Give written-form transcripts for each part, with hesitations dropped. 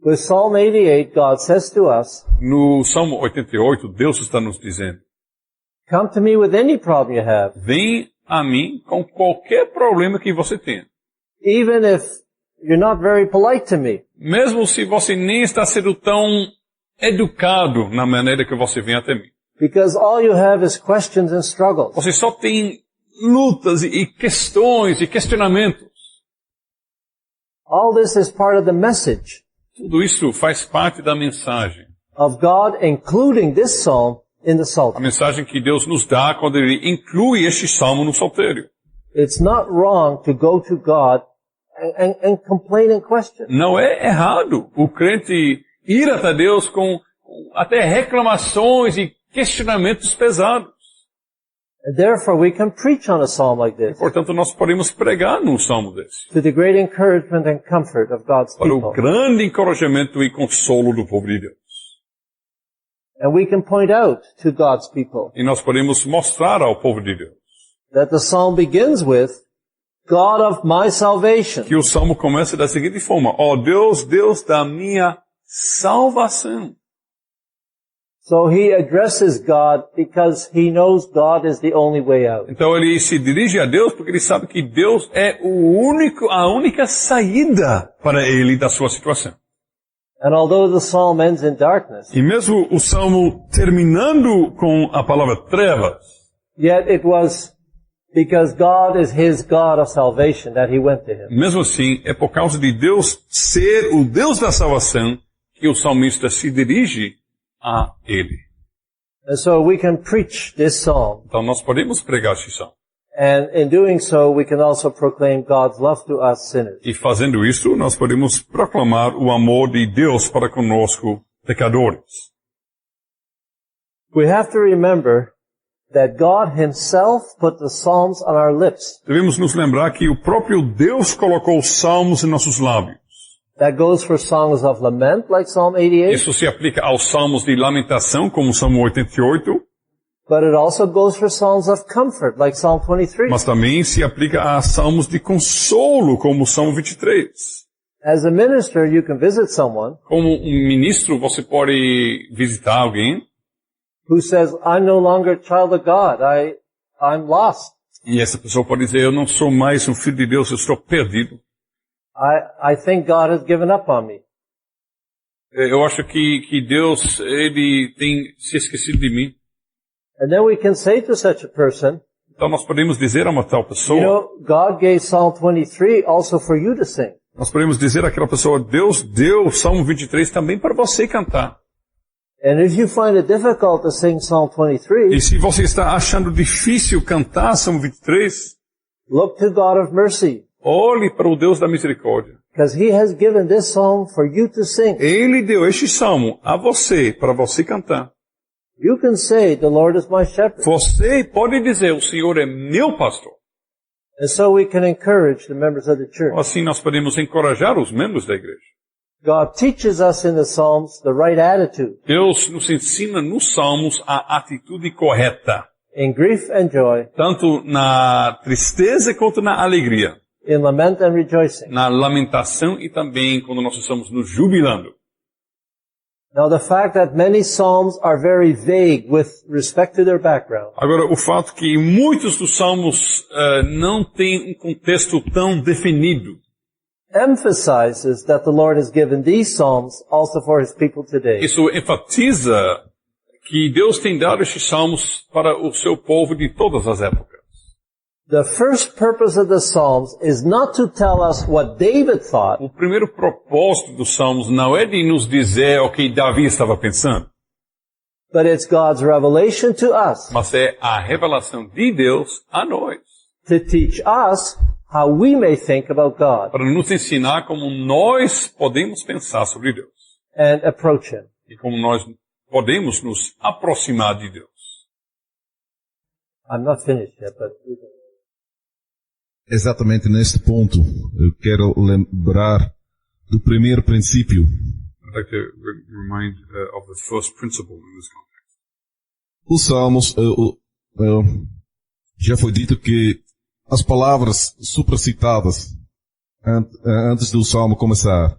With Psalm 88, God says to us, No Salmo 88, Deus está nos dizendo: come to me with any problem you have, vem a mim com qualquer problema que você tenha. even if you're not very polite to me. Mesmo se você nem está sendo tão educado na maneira que você vem até mim. Because all you have is questions and struggles. Você só tem lutas e questões e questionamentos. All this is part of the message Tudo isso faz parte da mensagem. of God, including this psalm in the A Psalter. mensagem que Deus nos dá quando Ele inclui este salmo no saltério. It's not wrong to go to God and complain and question. Não é errado o crente ir até Deus com até reclamações e questionamentos pesados. And therefore we can preach on a psalm like this Portanto, nós podemos pregar num salmo desse. to the great encouragement and comfort of God's Para o people. grande encorajamento e consolo do povo de Deus. And we can point out to God's people E nós podemos mostrar ao povo de Deus that the psalm begins with, God of my salvation. que o salmo começa da seguinte forma: ó Deus, Deus da minha salvação. So he addresses God because he knows God is the only way out. Então ele se dirige a Deus porque ele sabe que Deus é a única saída para ele da sua situação. And although the psalm ends in darkness, E mesmo o salmo terminando com a palavra trevas, yet it was because God is his God of salvation that he went to him. mesmo assim é por causa de Deus ser o Deus da salvação que o salmista se dirige a ele. And so we can preach this psalm. Então nós podemos pregar este salmo. And in doing so, we can also proclaim God's love to us sinners. E fazendo isso, nós podemos proclamar o amor de Deus para conosco, pecadores. We have to remember that God himself put the psalms on our lips. Devemos nos lembrar que o próprio Deus colocou os salmos em nossos lábios. That goes for songs of lament, like Psalm 88, Isso se aplica aos salmos de lamentação, como o Salmo 88, but it also goes for songs of comfort, like Psalm 23. mas também se aplica a salmos de consolo, como o Salmo 23. As a minister, you can visit someone Como um ministro, você pode visitar alguém who says, I'm no longer a child of God. I'm lost. e essa pessoa pode dizer: eu não sou mais um filho de Deus, eu estou perdido. I think God has given up on me. Eu acho que Deus, Ele tem se esquecido de mim. And then we can say to such a person, Então nós podemos dizer a uma tal you pessoa, know, God gave Psalm 23 also for you to sing. nós podemos dizer àquela pessoa: Deus deu o Salmo 23 também para você cantar. And if you find it difficult to sing Psalm 23, E se você está achando difícil cantar Salmo 23, look to God of mercy, olhe para o Deus da misericórdia. because he has given this psalm for you to sing. Ele deu este salmo a você, para você cantar. You can say, the Lord is my shepherd. Você pode dizer: o Senhor é meu pastor. And so we can encourage the members of the church. Assim nós podemos encorajar os membros da igreja. God teaches us in the Psalms the right attitude Deus nos ensina nos salmos a atitude correta, in grief and joy, tanto na tristeza quanto na alegria, in lament and rejoicing. na lamentação e também quando nós estamos nos jubilando. Now the fact that many Psalms are very vague with respect to their background Agora, o fato que muitos dos salmos não têm um contexto tão definido, emphasizes that the Lord has given these Psalms also for his people today. isso enfatiza que Deus tem dado estes salmos para o seu povo de todas as épocas. The first purpose of the Psalms is not to tell us what David thought, O primeiro propósito dos salmos não é de nos dizer o que Davi estava pensando, but it's God's revelation to us mas é a revelação de Deus a nós, to teach us how we may think about God para nos ensinar como nós podemos pensar sobre Deus and approach him. e como nós podemos nos aproximar de Deus. I'm not finished yet, but Exatamente neste ponto, eu quero lembrar do primeiro princípio. I'd like to remind of the first principle in this context. Os Salmos, já foi dito que as palavras supracitadas antes do Salmo começar,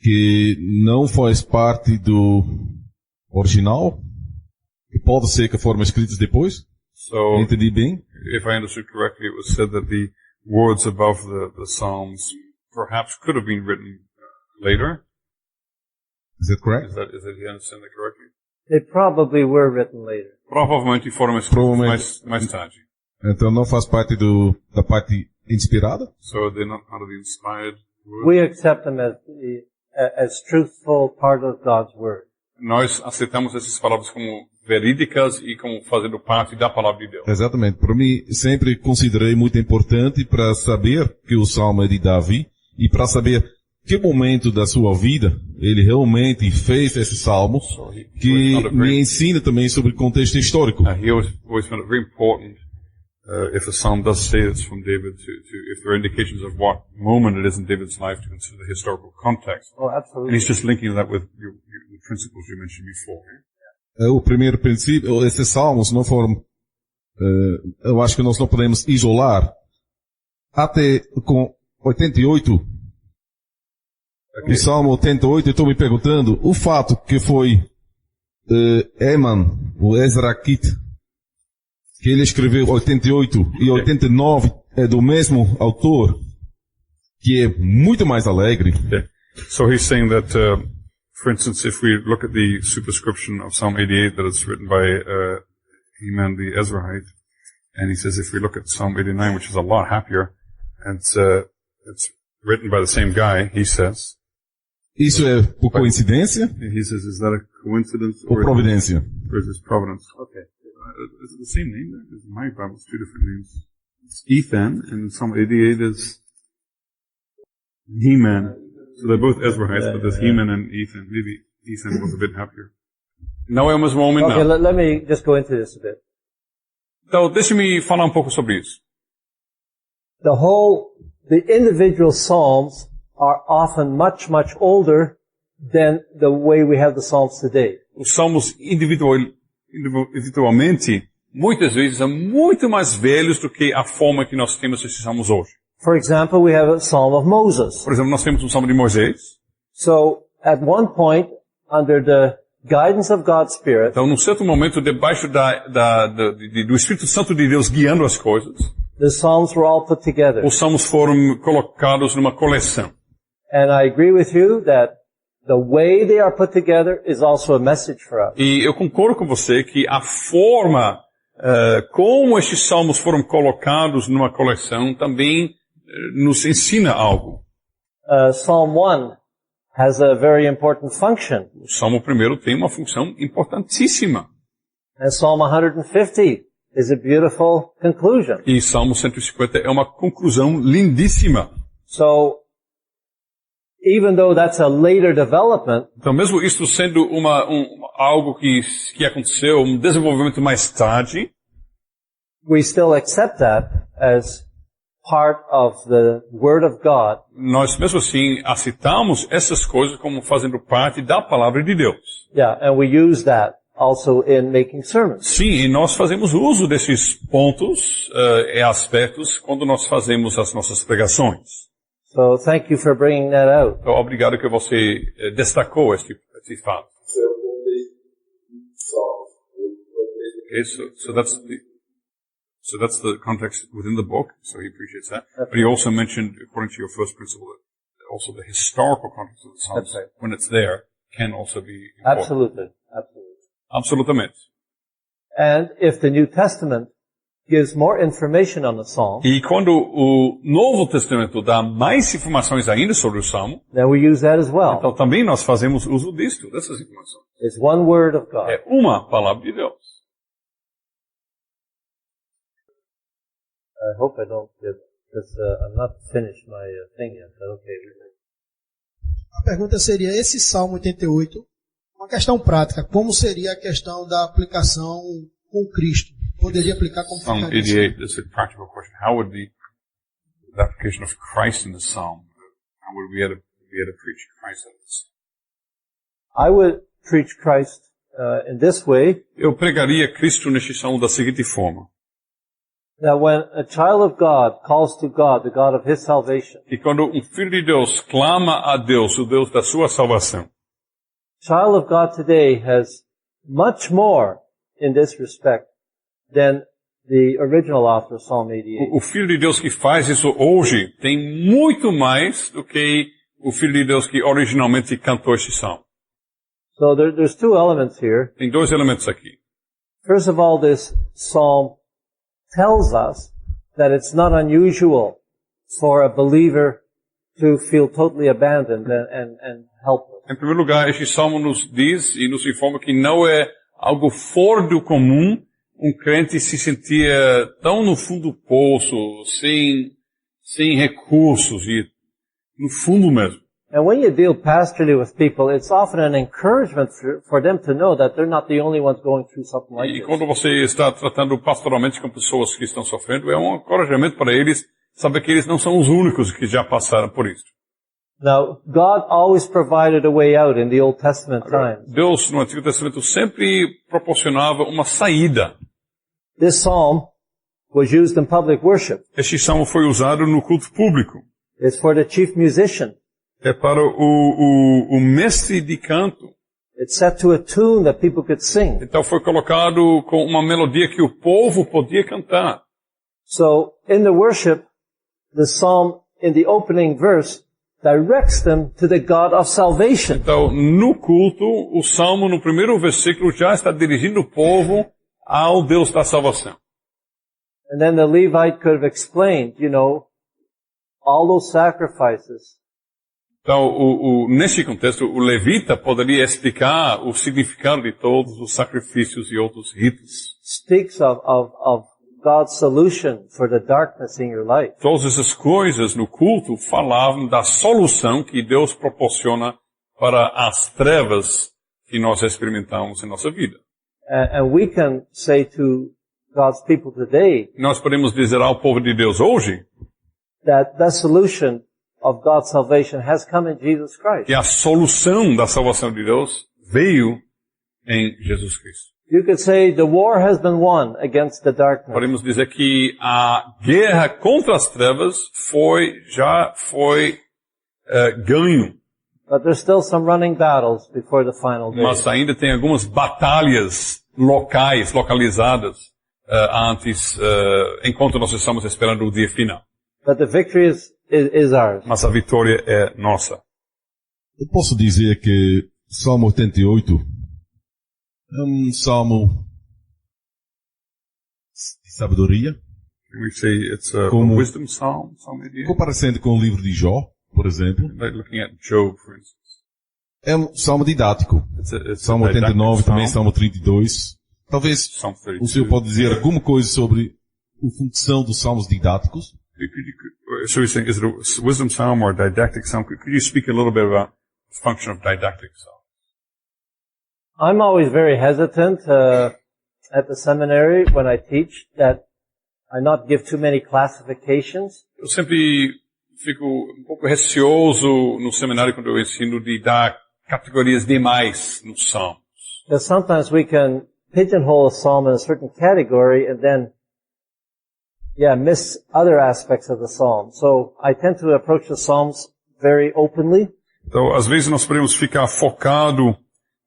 que não faz parte do original, que pode ser que foram escritos depois. So, Entendi bem? if I understood correctly, it was said that the words above the Psalms perhaps could have been written later. Is that correct? Is that you understand that correctly? They probably were written later. Provavelmente foram escritos Provavelmente. mais tarde. Então não faz parte da parte inspirada? So they're not part of the inspired word. We accept them as truthful part of God's Word. Nós aceitamos essas palavras como verídicas e como fazendo parte da palavra de Deus. Exatamente. Para mim, sempre considerei muito importante para saber que o Salmo é de Davi e para saber que momento da sua vida ele realmente fez esse Salmo, que me ensina também sobre o contexto histórico. He always found it very important if a psalm does say it's from David if there are indications of what moment it is in David's life to consider the historical context. Oh, And absolutely. he's just linking that with the principles you mentioned before. O primeiro princípio, esses salmos não foram, eu acho que nós não podemos isolar. Até com 88, o Salmo 88, eu estou me perguntando, o fato que foi Eman, o Ezraquite, que ele escreveu 88 e 89 é do mesmo autor, que é muito mais alegre. Yeah. So he's saying that, for instance, if we look at the superscription of Psalm 88, that it's written by Heman the Ezrahite, and he says if we look at Psalm 89, which is a lot happier, and it's written by the same guy, he says. Isso é por coincidência He says, is that a coincidence ou providência? or is this providence? Okay. Is it the same name? In my Bible, it's two different names. It's Ethan, and Psalm 88 is Heman. So they're both Ezrahites, but there's Heman and Ethan. Maybe Ethan was a bit happier. Não é o mesmo homem, Okay, não. let me just go into this a bit. Então, deixe-me falar um pouco sobre isso. The individual Psalms are often much, much older than the way we have the Psalms today. Os salmos individualmente, muitas vezes, são muito mais velhos do que a forma que nós temos esses salmos hoje. For example, we have a Psalm of Moses. Por exemplo, nós temos um salmo de Moisés. So, at one point, under the guidance of God's Spirit, Então, num certo momento, debaixo do Espírito Santo de Deus guiando as coisas, the Psalms were all put together. os salmos foram colocados numa coleção. And I agree with you that the way they are put together is also a message for us. E eu concordo com você que a forma como estes salmos foram colocados numa coleção também nos ensina algo. Psalm 1 has a very important function. O Salmo 1 tem uma função importantíssima. And Psalm 150 is a beautiful conclusion. E Salmo 150 é uma conclusão lindíssima. So, even though that's a later development, Então, mesmo isso sendo algo que aconteceu, um desenvolvimento mais tarde, we still accept that as part of the Word of God. nós mesmo assim aceitamos essas coisas como fazendo parte da palavra de Deus. Yeah, and we use that also in making sermons. Sim, e nós fazemos uso desses pontos e aspectos quando nós fazemos as nossas pregações. So thank you for bringing that out. Então, obrigado que você destacou este fato. Okay, so that's the context within the book, so he appreciates that. But he also mentioned, according to your first principle, that also the historical context of the Psalms, That's right. when it's there, can also be important. Absolutely. Absolutely. Absolutamente. And if the New Testament gives more information on the Psalm, E quando o Novo Testamento dá mais informações ainda sobre o Salmo, then we use that as well. então também nós fazemos uso dessas informações. It's one word of God. É uma palavra de Deus. I hope I don't get, because I'm not finished my thing yet, but okay. A pergunta seria, esse Salmo 88, uma questão prática, como seria a questão da aplicação com Cristo? Poderia aplicar como Psalm ficaria assim? 88 is a practical question. How would the application of Christ in the Psalm, how would we have to preach Christ in this? I would preach Christ in this way. Eu pregaria Cristo neste Salmo da seguinte forma. that when a child of God calls to God, the God of his salvation, E quando um filho de Deus clama a Deus, o Deus da sua salvação, child of God today has much more in this respect than the original author of Psalm 88. o filho de Deus que faz isso hoje tem muito mais do que o filho de Deus que originalmente cantou esse salmo. So there's two elements here. Tem dois elementos aqui. First of all, this psalm tells us that it's not unusual for a believer to feel totally abandoned and helpless. Em primeiro lugar, este salmo nos diz e nos informa que não é algo fora do comum um crente se sentir tão no fundo do poço, sem recursos e no fundo mesmo. And when you deal pastorally with people, it's often an encouragement for them to know that they're not the only ones going through something like E this. quando você está tratando pastoralmente com pessoas que estão sofrendo, é um encorajamento para eles saber que eles não são os únicos que já passaram por isso. Now, God always provided a way out in the Old Testament times. Deus, no Antigo Testamento, sempre proporcionava uma saída. This psalm was used in public worship. Este salmo foi usado no culto público. It's for the chief musician. É para o mestre de canto. It's set to a tune that people could sing. Então foi colocado com uma melodia que o povo podia cantar. So, in the worship, the psalm in the opening verse directs them to the God of salvation. Então, no culto, o salmo no primeiro versículo já está dirigindo o povo ao Deus da salvação. And then the Levite could have explained, all those sacrifices. Então, nesse contexto, o levita poderia explicar o significado de todos os sacrifícios e outros ritos. Speaks of God's solution for the darkness in your life. Todas essas coisas no culto falavam da solução que Deus proporciona para as trevas que nós experimentamos em nossa vida. And we can say to God's people today Nós podemos dizer ao povo de Deus hoje that the solution of God's salvation has come in Jesus Christ. que a solução da salvação de Deus veio em Jesus Cristo. You could say the war has been won against the darkness. Podemos dizer que a guerra contra as trevas já foi ganho, But there's still some running battles before the final day. mas ainda tem algumas batalhas localizadas enquanto nós estamos esperando o dia final. But the victory is ours. Mas a vitória é nossa. Eu posso dizer que Salmo 88 é um salmo de sabedoria, Can we say it's a Como- wisdom psalm, Psalm 88? comparecendo com o livro de Jó, por exemplo. Like looking at Job, for instance. É um salmo didático. It's a Salmo didactic 89, também psalm. Salmo 32. Talvez Psalm 32. o senhor pode dizer alguma coisa sobre a função dos salmos didáticos? So he's saying, is it a wisdom psalm or a didactic psalm? Could you speak a little bit about the function of didactic psalm? I'm always very hesitant at the seminary when I teach that I not give too many classifications. Eu sempre fico um pouco receoso no seminário quando eu ensino de dar categorias demais nos salmos. Because sometimes we can pigeonhole a psalm in a certain category and then, miss other aspects of the psalm. So I tend to approach the psalms very openly. Então, às vezes nós podemos ficar focado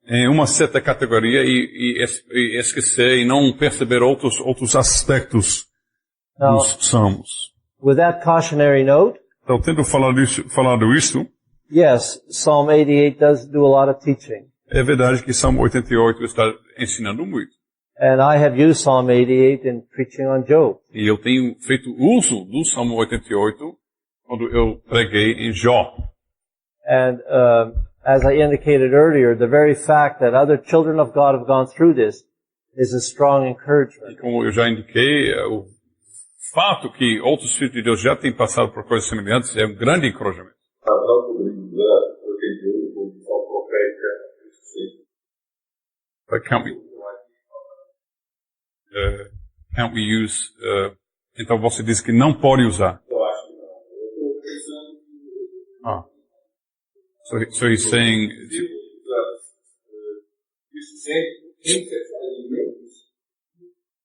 em uma certa categoria e esquecer e não perceber outros aspectos Now, dos salmos. with that cautionary note, Então, tendo falado isso, yes, Psalm 88 does do a lot of teaching. é verdade que Salmo 88 está ensinando muito. And I have used Psalm 88 in preaching on Job. E eu tenho feito uso do Salmo 88 quando eu preguei em Jó. And as I indicated earlier, the very fact that other children of God have gone through this is a strong E encouragement. como eu já indiquei, o fato que outros filhos de Deus já têm passado por coisas semelhantes é um grande encorajamento. Não poderíamos usar 88 como visão profética, sim. But can't we use, então você diz que não pode usar. Eu acho que não. Eu estou pensando So he's saying, isso sempre, em certos alimentos,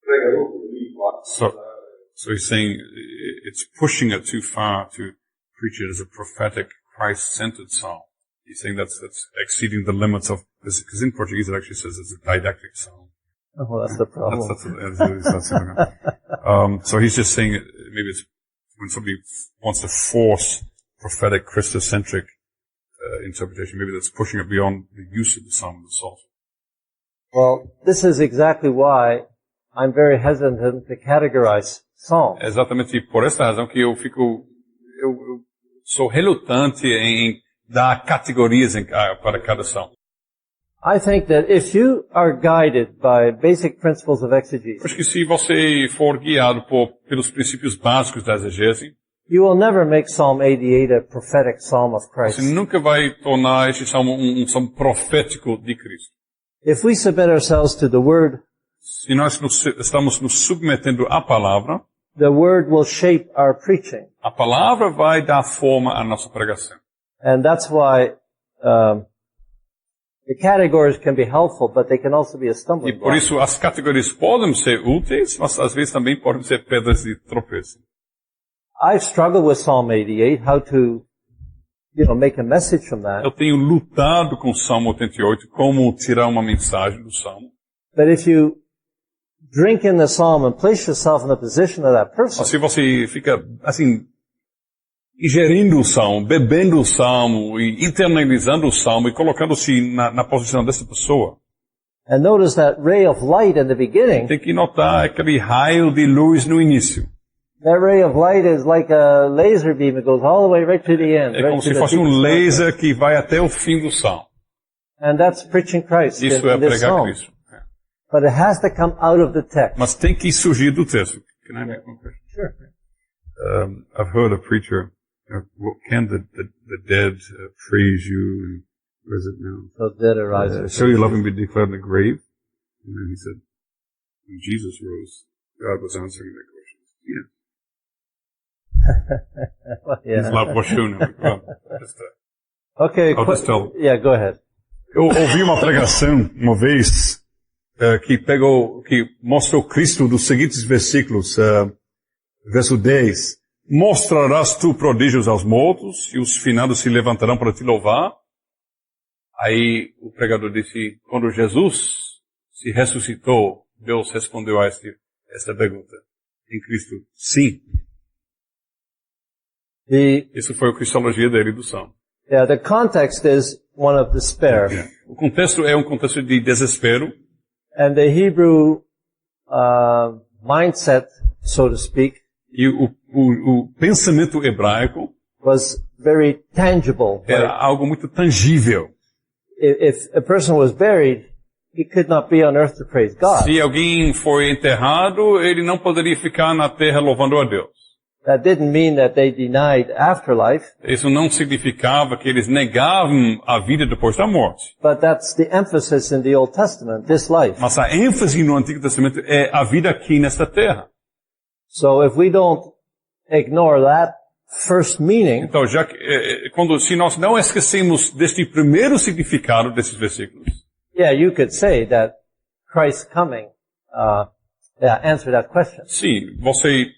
pregador comigo, So he's saying it's pushing it too far to preach it as a prophetic, Christ-centered psalm. He's saying that's exceeding the limits of, because in Portuguese it actually says it's a didactic psalm. Oh, well, that's the problem. So he's just saying maybe it's when somebody wants to force prophetic, Christocentric interpretation, maybe that's pushing it beyond the use of the psalm itself. Well, this is exactly why I'm very hesitant to categorize psalms. É exatamente por essa razão que eu sou relutante em dar categorias para cada salmo. I think that if you are guided by basic principles of exegesis, Acho que se você for guiado pelos princípios básicos da exegese, you will never make Psalm 88 a prophetic psalm of você Christ. nunca vai tornar este salmo um salmo profético de Cristo. If we submit ourselves to the Word, Se nós estamos nos submetendo à palavra, the Word will shape our preaching. a palavra vai dar forma à nossa pregação. And that's why the categories can be helpful, but they can also be a E stumbling por block. isso as categorias podem ser úteis, mas às vezes também podem ser pedras de tropeço. I've struggled with Psalm 88, how to, make a message from that. Eu tenho lutado com o Salmo 88, como tirar uma mensagem do Salmo. But if you drink in the Psalm and place yourself in the position of that person, Mas se você fica, assim, ingerindo o Salmo, bebendo o Salmo, e internalizando o Salmo, e colocando-se na posição dessa pessoa, and notice that ray of light in the beginning, tem que notar aquele raio de luz no início. that ray of light is like a laser beam. It goes all the way right to the end. É right como to se the fosse um deepest laser que vai até o fim do Salmo. And that's preaching Christ Isso in é this pregar psalm. Cristo. É. But it has to come out of the text. Mas tem que surgir do texto. Can I make one question? Sure. I've heard a preacher, can the dead praise you? And where is it now? So dead arises. Shall your loving be declared in the grave? And then he said, when Jesus rose, God was answering that question. Yeah. His Yeah. love was shown. Well, Okay. I'll just tell. Yeah, go ahead. Eu ouvi uma pregação uma vez que mostrou Cristo dos seguintes versículos, verso 10. Mostrarás tu prodígios aos mortos e os finados se levantarão para te louvar. Aí o pregador disse, quando Jesus se ressuscitou, Deus respondeu a esta pergunta. Em Cristo, sim. Isso foi a cristologia dele do Salmo. The context is one of despair. O contexto é um contexto de desespero. And the Hebrew mindset, so to speak, E o pensamento hebraico was very tangible. era algo muito tangível. If a person was buried, he could not be on earth to praise God. Se alguém foi enterrado, ele não poderia ficar na terra louvando a Deus. That didn't mean that they denied afterlife, Isso não significava que eles negavam a vida depois da morte. but that's the emphasis in the Old Testament, this life. Mas a ênfase no Antigo Testamento é a vida aqui nesta terra. So if we don't ignore that first meaning, Então, se nós não esquecemos deste primeiro significado desses versículos, you could say that Christ's coming, answer that question. sim,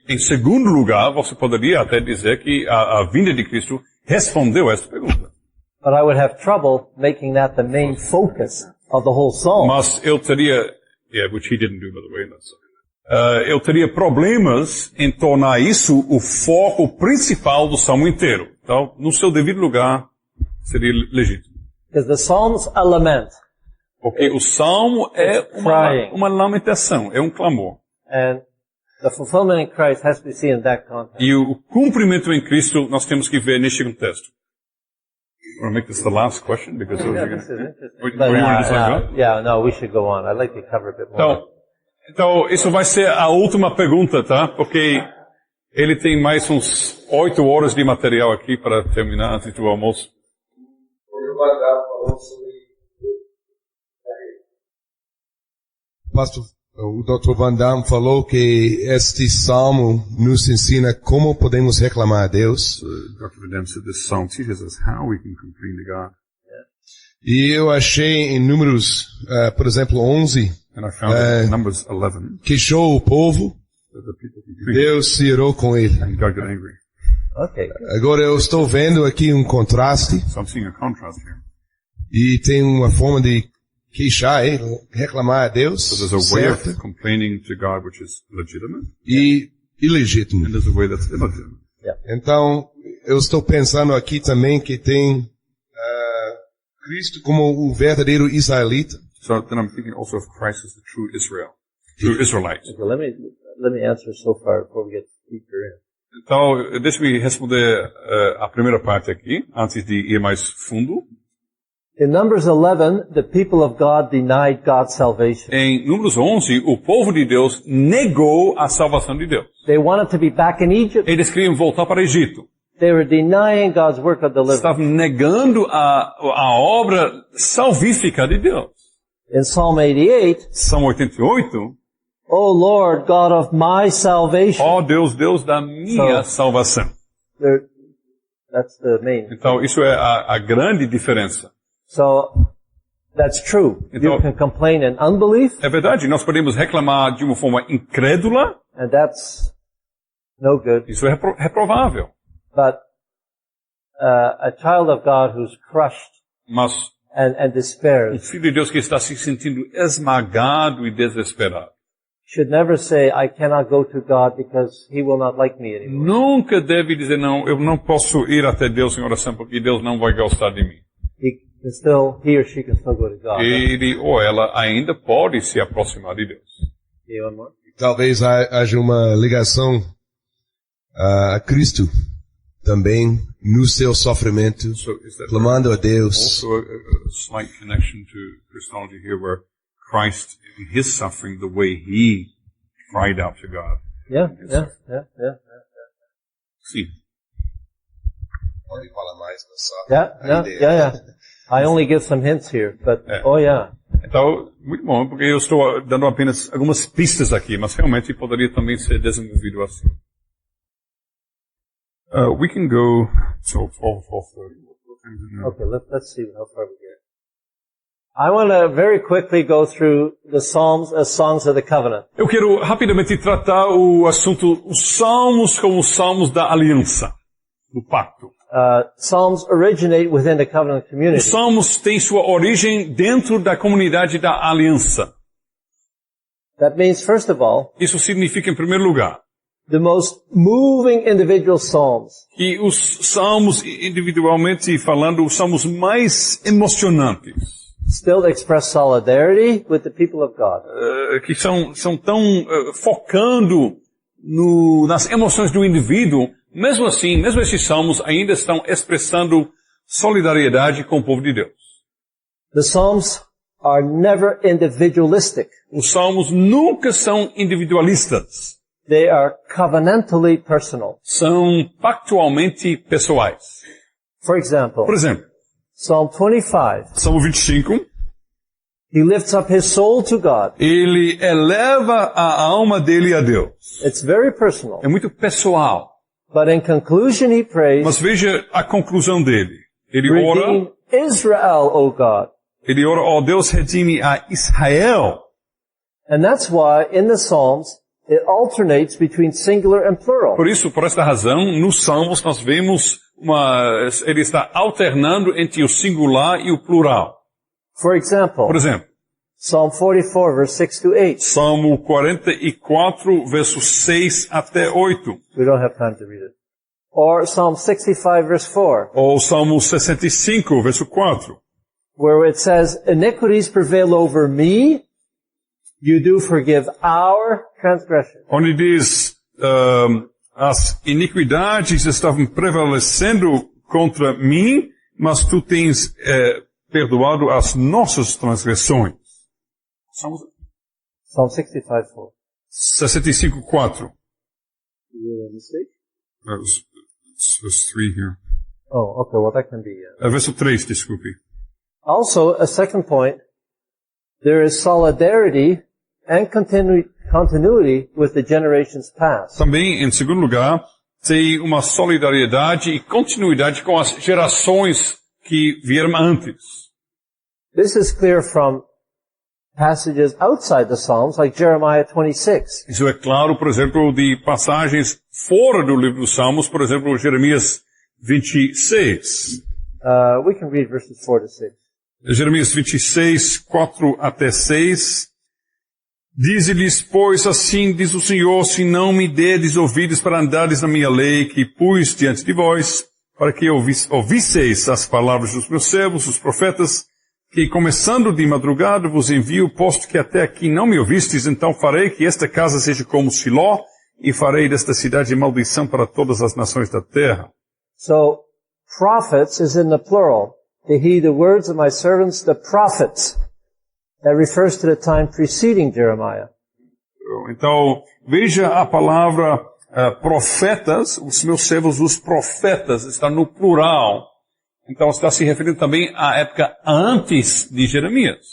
em segundo lugar, você poderia até dizer que a vinda de Cristo respondeu a esta pergunta. But I would have trouble making that the main focus of the whole psalm. Mas eu teria, which he didn't do, by the way, eu teria problemas em tornar isso o foco principal do salmo inteiro. Então, no seu devido lugar, seria legítimo. Because the psalm's a lament. Porque o salmo é uma lamentação, é um clamor. And the fulfillment in Christ has to be seen in that context. E o cumprimento em Cristo nós temos que ver neste contexto. I want to make this the last question because Yeah, this is interesting. Or But, you want to decide that? no, we should go on. I'd like to cover a bit more. Então, isso vai ser a última pergunta, tá? Porque ele tem mais uns 8 horas de material aqui para terminar antes do almoço. O Vandal falou sobre Pastor, o Dr. Van Damme falou que este salmo nos ensina como podemos reclamar a Deus. Dr. Van Damme said this psalm teaches us how we can complain to God. E eu achei em Números, por exemplo, 11, And I found in Numbers 11, queixou o povo the people complained, Deus se irou com ele. and God got angry. Okay. Agora eu estou vendo aqui um contraste So I'm seeing a contrast here. e tem uma forma de queixar, reclamar a Deus, So there's a way certo, of complaining to God which is legitimate, e ilegítimo. and there's a way that's illegitimate. Então, eu estou pensando aqui também que tem Cristo como o verdadeiro israelita. So then I'm thinking also of Christ as the true Israel, true Israelite. Okay, let me answer so far before we get deeper in. Então, deixa-me responder a primeira parte aqui, antes de ir mais fundo. In Numbers 11, the people of God denied God's salvation. Em Números 11, o povo de Deus negou a salvação de Deus. They wanted to be back in Egypt. Eles queriam voltar para o Egito. They were denying God's work of deliverance. Estavam negando a obra salvífica de Deus. In Psalm 88, Salmo 88, O Lord, God of my salvation. ó Deus, Deus da minha salvação. That's the main. Então, isso é a grande diferença. So, that's true. Então- You can complain in unbelief, É verdade, nós podemos reclamar de uma forma incrédula, and that's no good. isso é reprovável. But a child of God who's crushed Mas and um despairs filho de Deus que está se sentindo esmagado e desesperado should never say, I cannot go to God because He will not like me anymore. nunca deve dizer, não, eu não posso ir até Deus em oração porque Deus não vai gostar de mim. He or she can still go to God. Ele ou ela ainda pode se aproximar de Deus. Okay, one more. Talvez haja uma ligação a Cristo também no seu sofrimento, So is that clamando a Deus. also a slight connection to Christology here where Christ, in his suffering, the way he cried out to God. Yeah. Sim. Pode falar mais na Yeah. I only give some hints here, but, oh yeah. Então, muito bom, porque eu estou dando apenas algumas pistas aqui, mas realmente poderia também ser desenvolvido assim. We can go till 12:30. Okay, let's see how far we get. I want to very quickly go through the Psalms as songs of the covenant. Eu quero rapidamente tratar o assunto, os salmos como os salmos da aliança, do pacto. Psalms originate within the covenant Os community. salmos têm sua origem dentro da comunidade da aliança. That means, first of all, Isso significa, em primeiro lugar, the most moving individual psalms que os salmos, individualmente falando, os salmos mais emocionantes, still express solidarity with the people of God. que são tão focando nas emoções do indivíduo, mesmo assim, mesmo esses salmos ainda estão expressando solidariedade com o povo de Deus. The psalms are never individualistic. Os salmos nunca são individualistas. They are covenantally personal. São pactualmente pessoais. For example, Por exemplo, Psalm 25, Salmo 25, he lifts up his soul to God. ele eleva a alma dele a Deus. It's very personal. É muito pessoal. But in conclusion, he prays, Mas veja a conclusão dele. Ele ora, redeem Israel, O God. ó Deus, redime a Israel. And that's why in the Psalms, it alternates between singular and plural. Por esta razão, nos salmos nós vemos ele está alternando entre o singular e o plural. For example, Por exemplo, Psalm 44, verse 6 to 8. Salmo 44, versos 6 até 8. We don't have time to read it. Or Psalm 65, verse 4, Ou Salmo 65, verso 4. where it says, iniquities prevail over me, you do forgive our transgression. Onde diz, as iniquidades estavam prevalecendo contra mim, mas tu tens perdoado as nossas transgressões. Psalm 65, 4. 65, 4. Mistake? Verse 3 here. Oh, okay, well that can be, Verso 3, desculpe. Also, a second point, there is solidarity and continuity with the generations past. Também, em segundo lugar, tem uma solidariedade e continuidade com as gerações que vieram antes. This is clear from passages outside the Psalms, like Jeremiah 26. Isso é claro, por exemplo, de passagens fora do livro dos Salmos, por exemplo, Jeremias 26. We can read verses 4 to 6. Jeremias 26, 4 até 6. Dize-lhes, pois assim diz o Senhor, se não me dedes ouvidos para andares na minha lei, que pus diante de vós, para que ouvisseis as palavras dos meus servos, os profetas, que começando de madrugada vos envio, posto que até aqui não me ouvistes, então farei que esta casa seja como Siló, e farei desta cidade maldição para todas as nações da terra. So, prophets is in the plural. To heed the words of my servants, the prophets. That refers to the time preceding Jeremiah. Então, veja a palavra profetas, os meus servos, os profetas, está no plural. Então está se referindo também à época antes de Jeremias.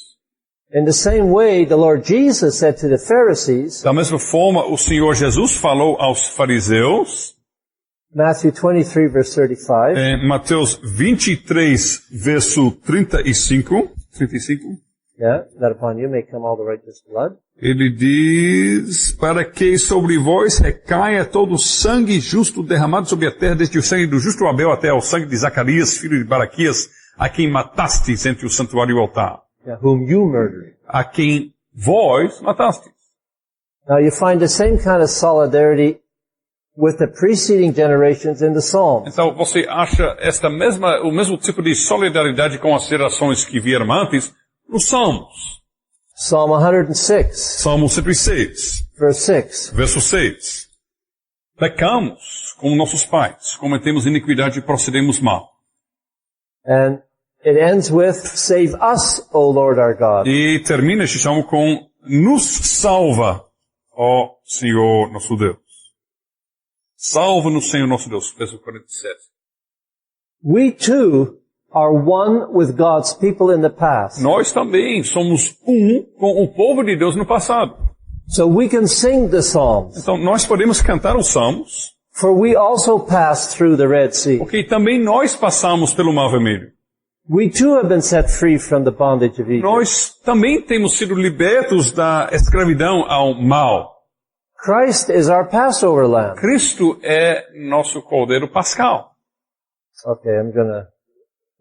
In the same way, the Lord Jesus said to the Pharisees, Da mesma forma, o Senhor Jesus falou aos fariseus, Matthew 23 verse 35, em Mateus 23, verso 35, yeah, that upon you may come all the righteous blood. ele diz, para que sobre vós recaia todo o sangue justo derramado sobre a terra, desde o sangue do justo Abel até o sangue de Zacarias, filho de Baraquias, a quem matastes entre o santuário e o altar. Yeah, whom you murdered. A quem vós matastes. Now you find the same kind of solidarity with the preceding generations in the Psalms. Então você acha o mesmo tipo de solidariedade com as gerações que vieram antes nos Salmos. Psalm 106, Salmo 106, verse 6. verso 6. Pecamos como nossos pais, cometemos iniquidade e procedemos mal. And it ends with, save us, O Lord our God. E termina este salmo com, nos salva, ó Senhor nosso Deus. Salva-nos, Senhor nosso Deus, verso 47. We too are one with God's people in the past. Nós também somos com o povo de Deus no passado. So we can sing the Psalms, Então nós podemos cantar os salmos, for we also passed through the Red Sea. porque também nós passamos pelo Mar Vermelho. We too have been set free from the bondage of Egypt. Nós também temos sido libertos da escravidão ao mal. Christ is our Passover lamb. Cristo é nosso Cordeiro Pascal. Okay, I'm gonna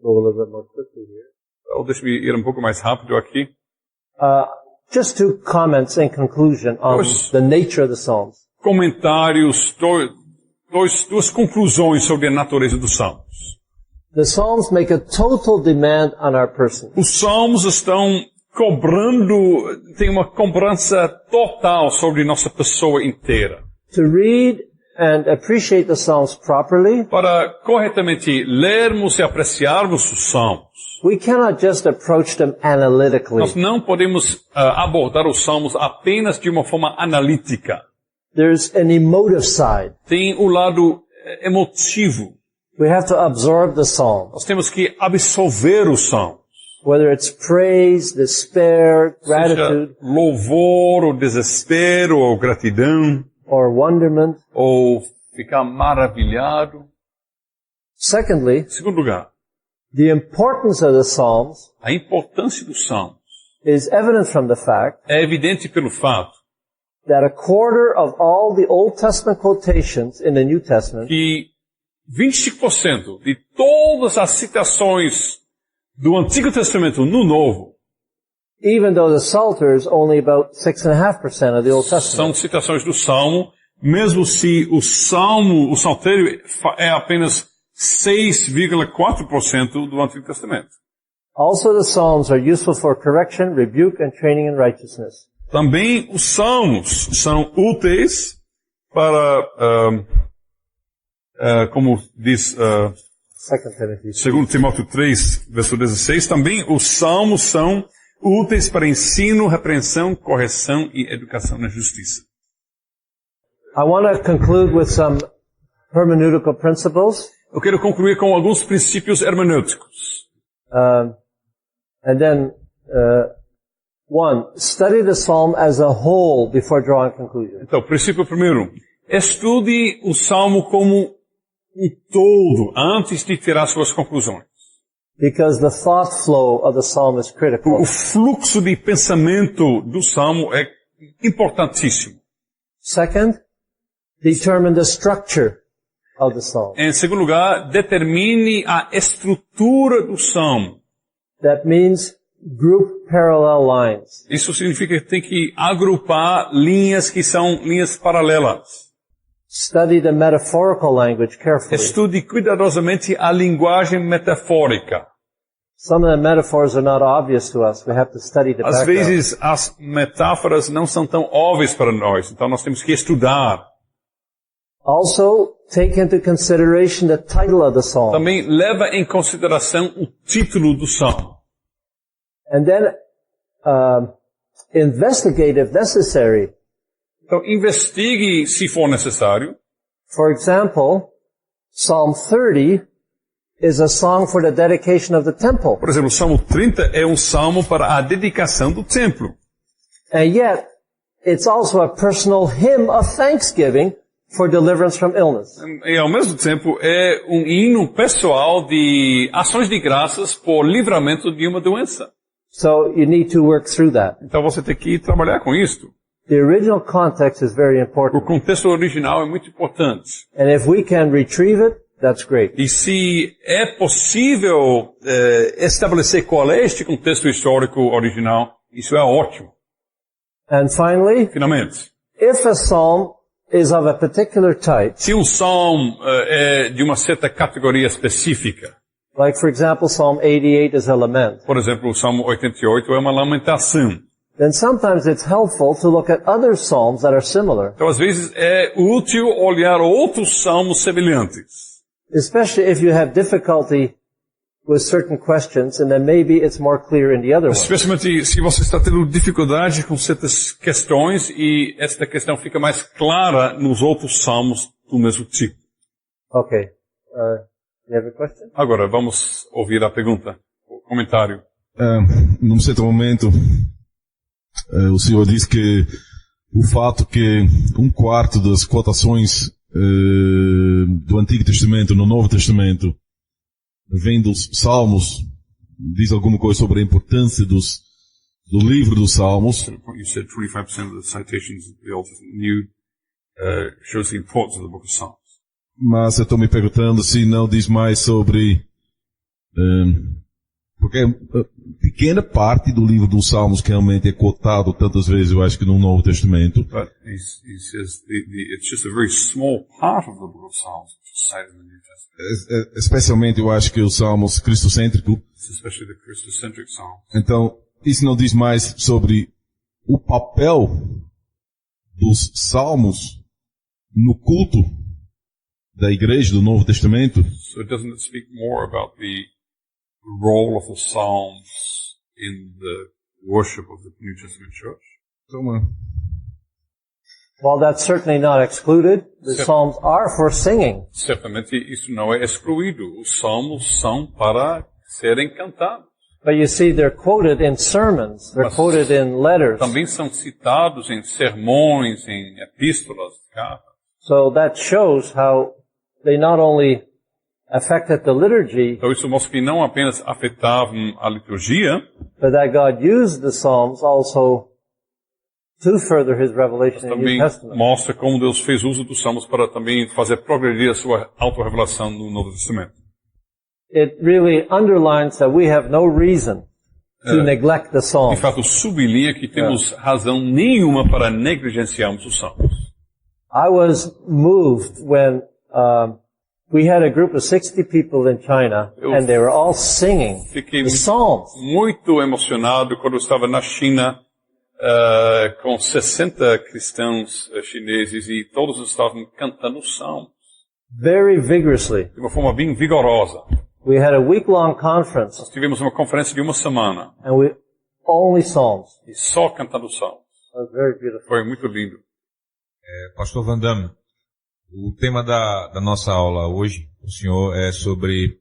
go a little bit more quickly here. Então, deixa-me ir um pouco mais rápido aqui. Just two comments in conclusion on Pois. the nature of the Psalms. Comentários, duas conclusões sobre a natureza dos Salmos. The Psalms make a total demand on our person. Os Salmos estão tem uma cobrança total sobre nossa pessoa inteira. To read and appreciate the Psalms properly, Para corretamente lermos e apreciarmos os Salmos, we cannot just approach them analytically. nós não podemos abordar os Salmos apenas de uma forma analítica. There's an emotive side. Tem o lado emotivo. We have to absorb the Psalms. Nós temos que absorver os Salmos. Whether it's praise, despair, Seja gratitude, louvor, ou desespero, ou gratidão, or wonderment. ou ficar maravilhado. Secondly, Em segundo lugar, the importance of the Psalms a importância dos Salmos is evident from the fact é evidente pelo fato that a quarter of all the Old Testament quotations in the New Testament que 25% de todas as citações do Antigo Testamento no Novo even though the Psalter is only about 6.5% of the Old são Testament. citações do Salmo, mesmo se o Saltério é apenas 6,4% do Antigo Testamento. Also the Psalms are useful for correction, rebuke, and training in righteousness. Também os Salmos são úteis para, como diz 2 Timothy. 2 Timóteo 3, verso 16, também os Salmos são úteis para ensino, repreensão, correção e educação na justiça. I want to conclude with some hermeneutical principles, Eu quero concluir com alguns princípios hermenêuticos. and then, one, study the Psalm as a whole before drawing conclusions. Então, princípio primeiro, estude o Salmo como um todo, antes de tirar suas conclusões. because the thought flow of the psalm is critical. O fluxo de pensamento do salmo é importantíssimo. Second, determine the structure of the psalm. Em segundo lugar, determine a estrutura do salmo. That means group parallel lines. Isso significa que tem que agrupar linhas que são linhas paralelas. Study the metaphorical language carefully. Estude cuidadosamente a linguagem metafórica. Some of the metaphors are not obvious to us. We have to study the Às background. vezes as metáforas não são tão óbvias para nós, então nós temos que estudar. Also, take into consideration the title of the psalm. Também leva em consideração o título do salmo. And then, investigate if necessary. Então investigue se for necessário. For example, Psalm 30 is a song for the dedication of the temple. Por exemplo, o Salmo 30 é um salmo para a dedicação do templo. And yet, it's also a personal hymn of thanksgiving for deliverance from illness. E ao mesmo tempo é um hino pessoal de ações de graças por livramento de uma doença. So you need to work through that. Então você tem que trabalhar com isto. The original context is very O important. contexto original é muito importante. And if we can retrieve it, that's great. E se é possível estabelecer qual é este contexto histórico original, isso é ótimo. And finally, Finalmente, if a psalm is of a particular type, se um salmo é de uma certa categoria específica, like for example Psalm 88 is a lament, por exemplo, o Salmo 88 é uma lamentação. then sometimes it's helpful to look at other psalms that are similar, Então, às vezes, é útil olhar outros salmos semelhantes. especially if you have difficulty with certain questions, and then maybe it's more clear in the other one. Especialmente se você está tendo dificuldade com certas questões e esta questão fica mais clara nos outros salmos do mesmo tipo. Okay. You have a question? Agora, vamos ouvir a pergunta, o comentário. Num certo momento, o senhor disse que o fato que 1/4 das quotações do Antigo Testamento no Novo Testamento vem dos Salmos, diz alguma coisa sobre a importância do livro dos Salmos. You said 25% of the citations of the Old Testament shows the importance of the book of Psalms. Mas eu estou me perguntando se não diz mais sobre porque pequena parte do livro dos Salmos que realmente é cotado tantas vezes, eu acho que no Novo Testamento. But he says it's just a very small part of the book of Psalms which is cited in the New Testament. Especialmente eu acho que os Salmos cristocêntricos. Especially the Christocentric Psalms. Então, isso não diz mais sobre o papel dos Salmos no culto da igreja do Novo Testamento. So it doesn't speak more about the role of the Psalms in the worship of the New Testament church? While that's certainly not excluded, the Psalms are for singing. Certamente isso não é excluído. Os salmos são para serem cantados. But you see, they're quoted in sermons. They're quoted in letters. Também são citados em sermões, em epístolas, cartas. So that shows how they not only affected the liturgy, Então isso mostra que não apenas afetavam a liturgia, but that God used the Psalms also to further His revelation in the também New Testament. mostra como Deus fez uso dos salmos para também fazer progredir a sua autorrevelação no Novo Testamento. It really underlines that we have no reason to neglect the De Psalms. fato, sublinha que temos razão nenhuma para negligenciarmos os salmos. I was moved when we had a group of 60 people in China, and they were all singing Fiquei the Psalms. muito emocionado quando eu estava na China com 60 cristãos chineses e todos estavam cantando os salmos Very vigorously. de uma forma bem vigorosa. We had a week-long conference, Nós tivemos uma conferência de uma semana and we only Psalms. e só cantando os salmos. It was very beautiful. Foi muito lindo. Pastor Van Damme, o tema da nossa aula hoje, o senhor, é sobre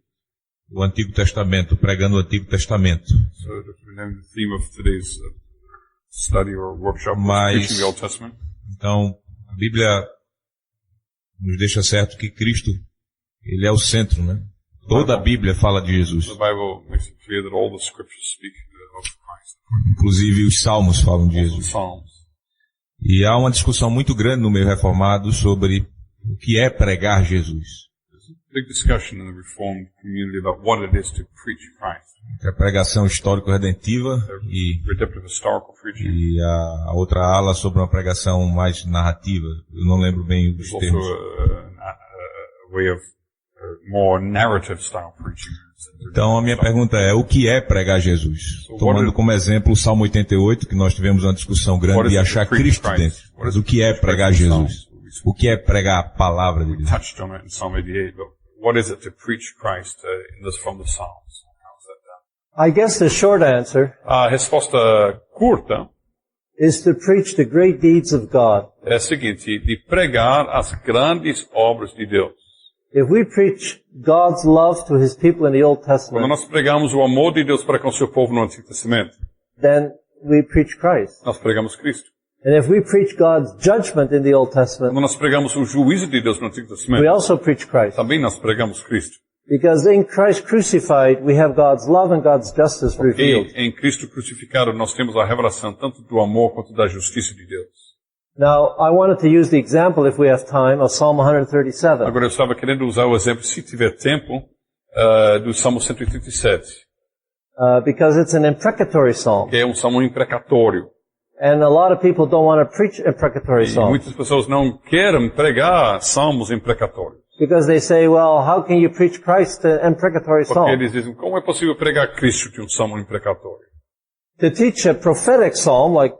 o Antigo Testamento, pregando o Antigo Testamento. So the theme of today's study or workshop was Mas, preaching the Old Testament. então, a Bíblia nos deixa certo que Cristo, ele é o centro, né? Toda a Bíblia fala de Jesus. The Bible makes it clear that all the scriptures speak of Christ. Inclusive os salmos falam de Also Jesus. Psalms. E há uma discussão muito grande no meio reformado sobre o que é pregar Jesus. There's a big discussion in the Reformed community about what it is to preach Christ. Que é a pregação histórico-redentiva Redemptive historical preaching. e a outra ala sobre uma pregação mais narrativa. Eu não lembro bem dos There's also termos. a way of more narrative style preaching. Então a minha pergunta é, o que é pregar Jesus? Tomando como exemplo o Salmo 88, que nós tivemos uma discussão grande de achar Cristo dentro. Mas o que é pregar Jesus? O que é pregar a palavra de Deus? Touched on it in Psalm 88, but what is it to preach Christ from the Psalms? How's that done? I guess the short answer A resposta curta is to preach the great deeds of God. é a seguinte, de pregar as grandes obras de Deus. If we preach God's love to His people in the Old Quando Testament, nós pregamos o amor de Deus para com o seu povo no Antigo Testamento, then we preach Christ. nós pregamos Cristo. And if we preach God's judgment in the Old Testament, Quando nós pregamos o juízo de Deus no Antigo we Testamento, also preach Christ. também nós pregamos Cristo. Because in Christ crucified, we have God's love and God's justice revealed. E em Cristo crucificado nós temos a revelação tanto do amor quanto da justiça de Deus. Now, I wanted to use the example, if we have time, of Psalm 137. Agora eu estava querendo usar o exemplo, se tiver tempo, do Salmo 137, Because it's an imprecatory psalm. que é um salmo imprecatório. And a lot of people don't want to preach imprecatory E psalms. muitas pessoas não querem pregar salmos imprecatórios. Because they say, well, how can you preach Christ to imprecatory Porque psalm? eles dizem, como é possível pregar Cristo de um salmo imprecatório? To teach a prophetic psalm, like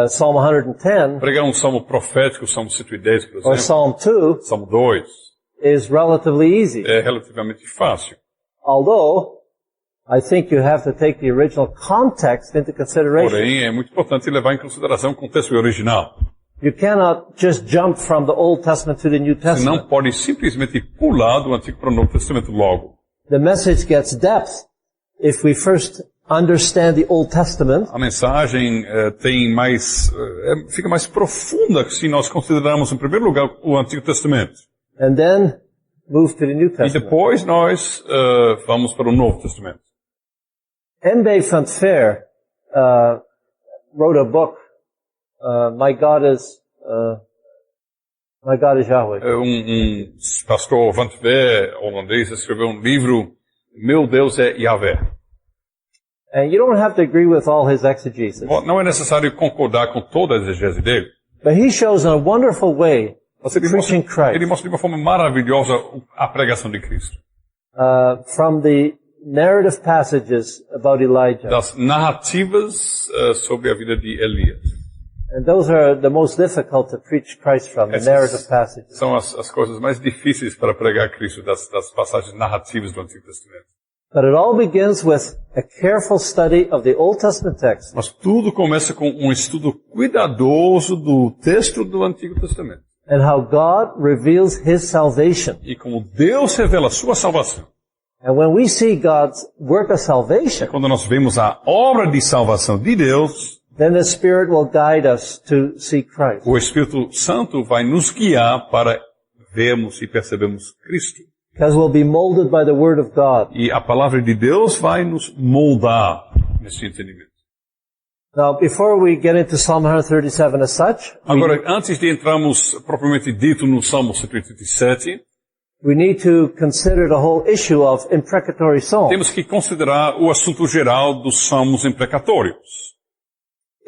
Psalm 110 Pregar um salmo profético, o Salmo 110, por or exemplo, Psalm 2, Salmo 2, is relatively easy. é relativamente fácil. Although, I think you have to take the original context into consideration. Porém, é muito importante levar em consideração o contexto original. You cannot just jump from the Old Testament to the New Você não Testament. pode simplesmente pular do Antigo para o Novo Testamento logo. The message gets depth if we first understand the Old Testament A mensagem fica mais profunda se nós considerarmos, em primeiro lugar, o Antigo Testamento. and then move to the New E Testament. depois nós vamos para o Novo Testamento. N.B. Van Fair wrote a book, My God is Yahweh. Um pastor Van Ver, holandês, escreveu um livro, Meu Deus é Yahvé. And you don't have to agree with all his exegesis. Não é necessário concordar com toda a exegese dele, But he shows in a wonderful way mas ele preaching Christ mostra de uma forma maravilhosa a pregação de Cristo. from the narrative passages about Elijah. Das narrativas sobre a vida de Elias. And those are the most difficult to preach Christ from, the Essas narrative passages. são as coisas mais difíceis para pregar Cristo, das passagens narrativas do Antigo Testamento. But it all begins with a careful study of the Old Testament text Mas tudo começa com um estudo cuidadoso do texto do Antigo Testamento. and how God reveals His salvation. E como Deus revela a sua salvação. And when we see God's work of salvation, Quando nós vemos a obra de salvação de Deus, then the Spirit will guide us to see Christ. o Espírito Santo vai nos guiar para vermos e percebermos Cristo. Because we'll be molded by the Word of God. E a palavra de Deus vai nos moldar nesse entendimento. Now, before we get into Psalm 137 as such, Agora, antes de entrarmos propriamente dito no Salmo 137, we need to consider the whole issue of imprecatory psalms. temos que considerar o assunto geral dos salmos imprecatórios.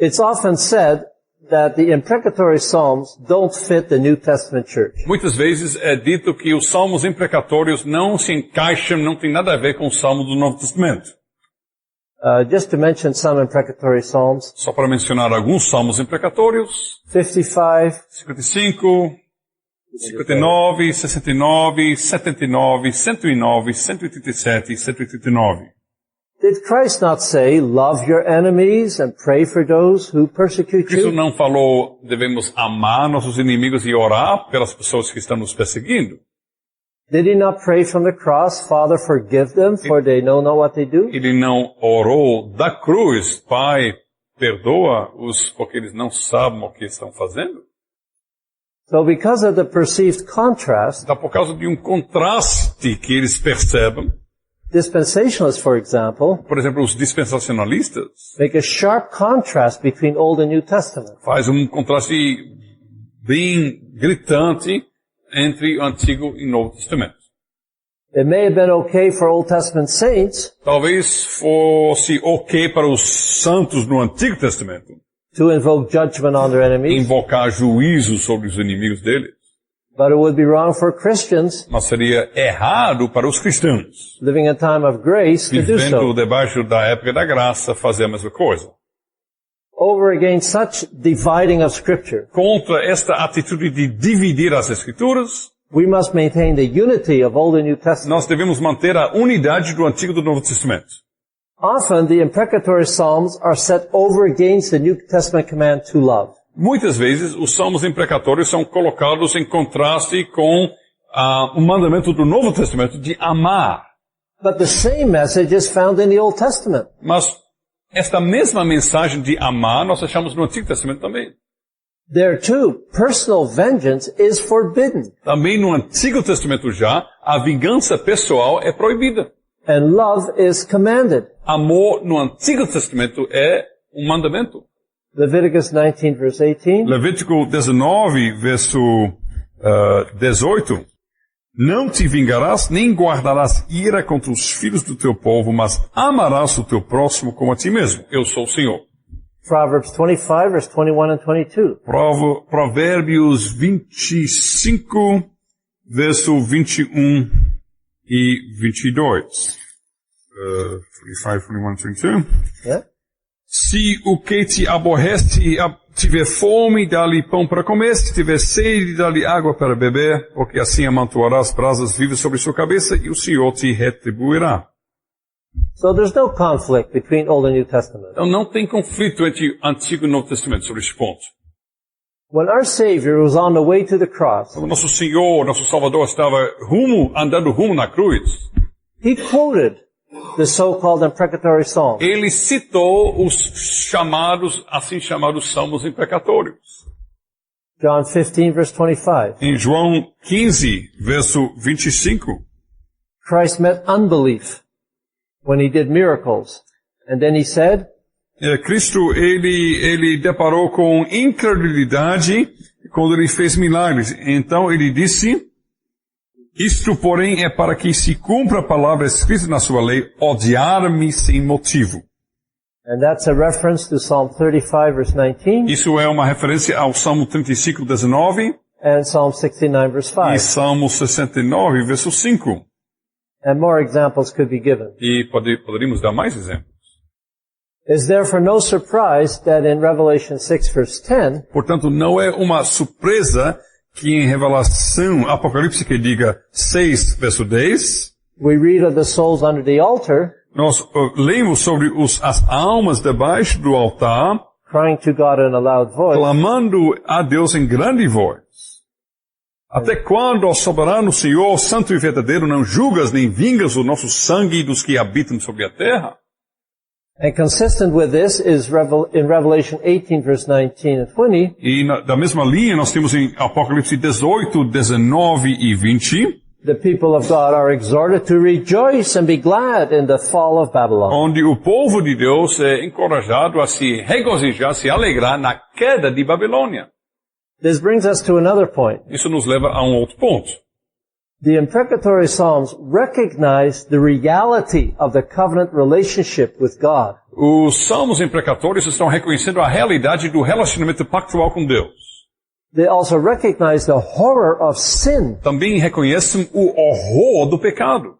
It's often said that the imprecatory psalms don't fit the New Testament church. Muitas vezes é dito que os salmos imprecatórios não se encaixam, não tem nada a ver com os salmos do Novo Testamento. Just to mention some imprecatory psalms, Só para mencionar alguns salmos imprecatórios, 55, 55, 59, 69, 79, 109, 187 e 189. did Christ not say, love your enemies and pray for those who persecute Cristo you? não falou devemos amar nossos inimigos e orar pelas pessoas que estão nos perseguindo. Did he not pray from the cross, Father, forgive them, for they know not what they do? Ele não orou da cruz, Pai, perdoa-os porque eles não sabem o que estão fazendo? So because of the perceived contrast, Então, por causa de um contraste que eles percebem, dispensationalists, for example, por exemplo, os dispensacionalistas make a sharp contrast between Old and New Testament. faz um contraste bem gritante entre o Antigo e o Novo Testamento. It may have been okay for Old Testament saints Talvez fosse ok para os santos no Antigo Testamento to invoke judgment on their enemies, invocar juízo sobre os inimigos deles, but it would be wrong for Christians mas seria errado para os cristãos, living a time of grace to do vivendo so. debaixo da época da graça, fazer a mesma coisa. Over against such dividing of Scripture, Contra esta atitude de dividir as Escrituras, we must maintain the unity of Old and New Testament. nós devemos manter a unidade do Antigo e do Novo Testamento. Often the imprecatory psalms are set over against the New Testament command to love. Muitas vezes, os salmos imprecatórios são colocados em contraste com o mandamento do Novo Testamento de amar. But the same message is found in the Old Testament. Mas esta mesma mensagem de amar nós achamos no Antigo Testamento também. There too, personal vengeance is forbidden, Também no Antigo Testamento já, a vingança pessoal é proibida. and love is commanded. Amor no Antigo Testamento é um mandamento. Leviticus 19 verse 18, Levítico 19, verso 18. Não te vingarás, nem guardarás ira contra os filhos do teu povo, mas amarás o teu próximo como a ti mesmo. Eu sou o Senhor. Proverbs 25 verse 21 and 22. Provérbios 25, verso 21 e 22. 25, 21, 22. Yeah? Se o que te aborrece tiver fome, dá-lhe pão para comer. Se tiver sede, dá-lhe água para beber, porque assim amontoarás brasas vivas sobre sua cabeça e o Senhor te retribuirá. So there's no conflict between Old and New Testament. Então não tem conflito entre Antigo e Novo Testamento sobre este ponto. When our Savior was on the way to the cross, Quando nosso Senhor, nosso Salvador estava andando rumo na cruz, he quoted the so-called imprecatory psalm. ele citou os assim chamados salmos imprecatórios. John 15 verse 25. Em João 15, verso 25, Christ met unbelief when he did miracles. And then he said, Cristo, ele deparou com incredulidade quando ele fez milagres. Então ele disse, isto, porém, é para que se cumpra a palavra escrita na sua lei, odiar-me sem motivo. and that's a reference to Psalm 35 verse 19 Isso é uma referência ao Salmo 35, 19 and Psalm 69 verse e 5. Salmo 69, verso 5. And more examples could be given. E poderíamos dar mais exemplos. It's therefore no surprise that in Revelation 6 verse 10, Portanto, não é uma surpresa que em Revelação, Apocalipse que diga 6, verso 10, we read of the souls under the altar nós lemos sobre as almas debaixo do altar, crying to God in a loud voice, clamando a Deus em grande voz. Até quando, ó soberano Senhor, santo e verdadeiro, não julgas nem vingas o nosso sangue dos que habitam sobre a terra? and consistent with this is in Revelation 18 verse 19 and 20, E da mesma linha nós temos em Apocalipse 18, 19 e 20, the people of God are exhorted to rejoice and be glad in the fall of Babylon. onde o povo de Deus é encorajado a se regozijar, se alegrar na queda de Babilônia. This brings us to another point. Isso nos leva a um outro ponto. The imprecatory Psalms recognize the reality of the covenant relationship with God. Os salmos imprecatórios estão reconhecendo a realidade do relacionamento pactual com Deus. They also recognize the horror of sin. Também reconhecem o horror do pecado.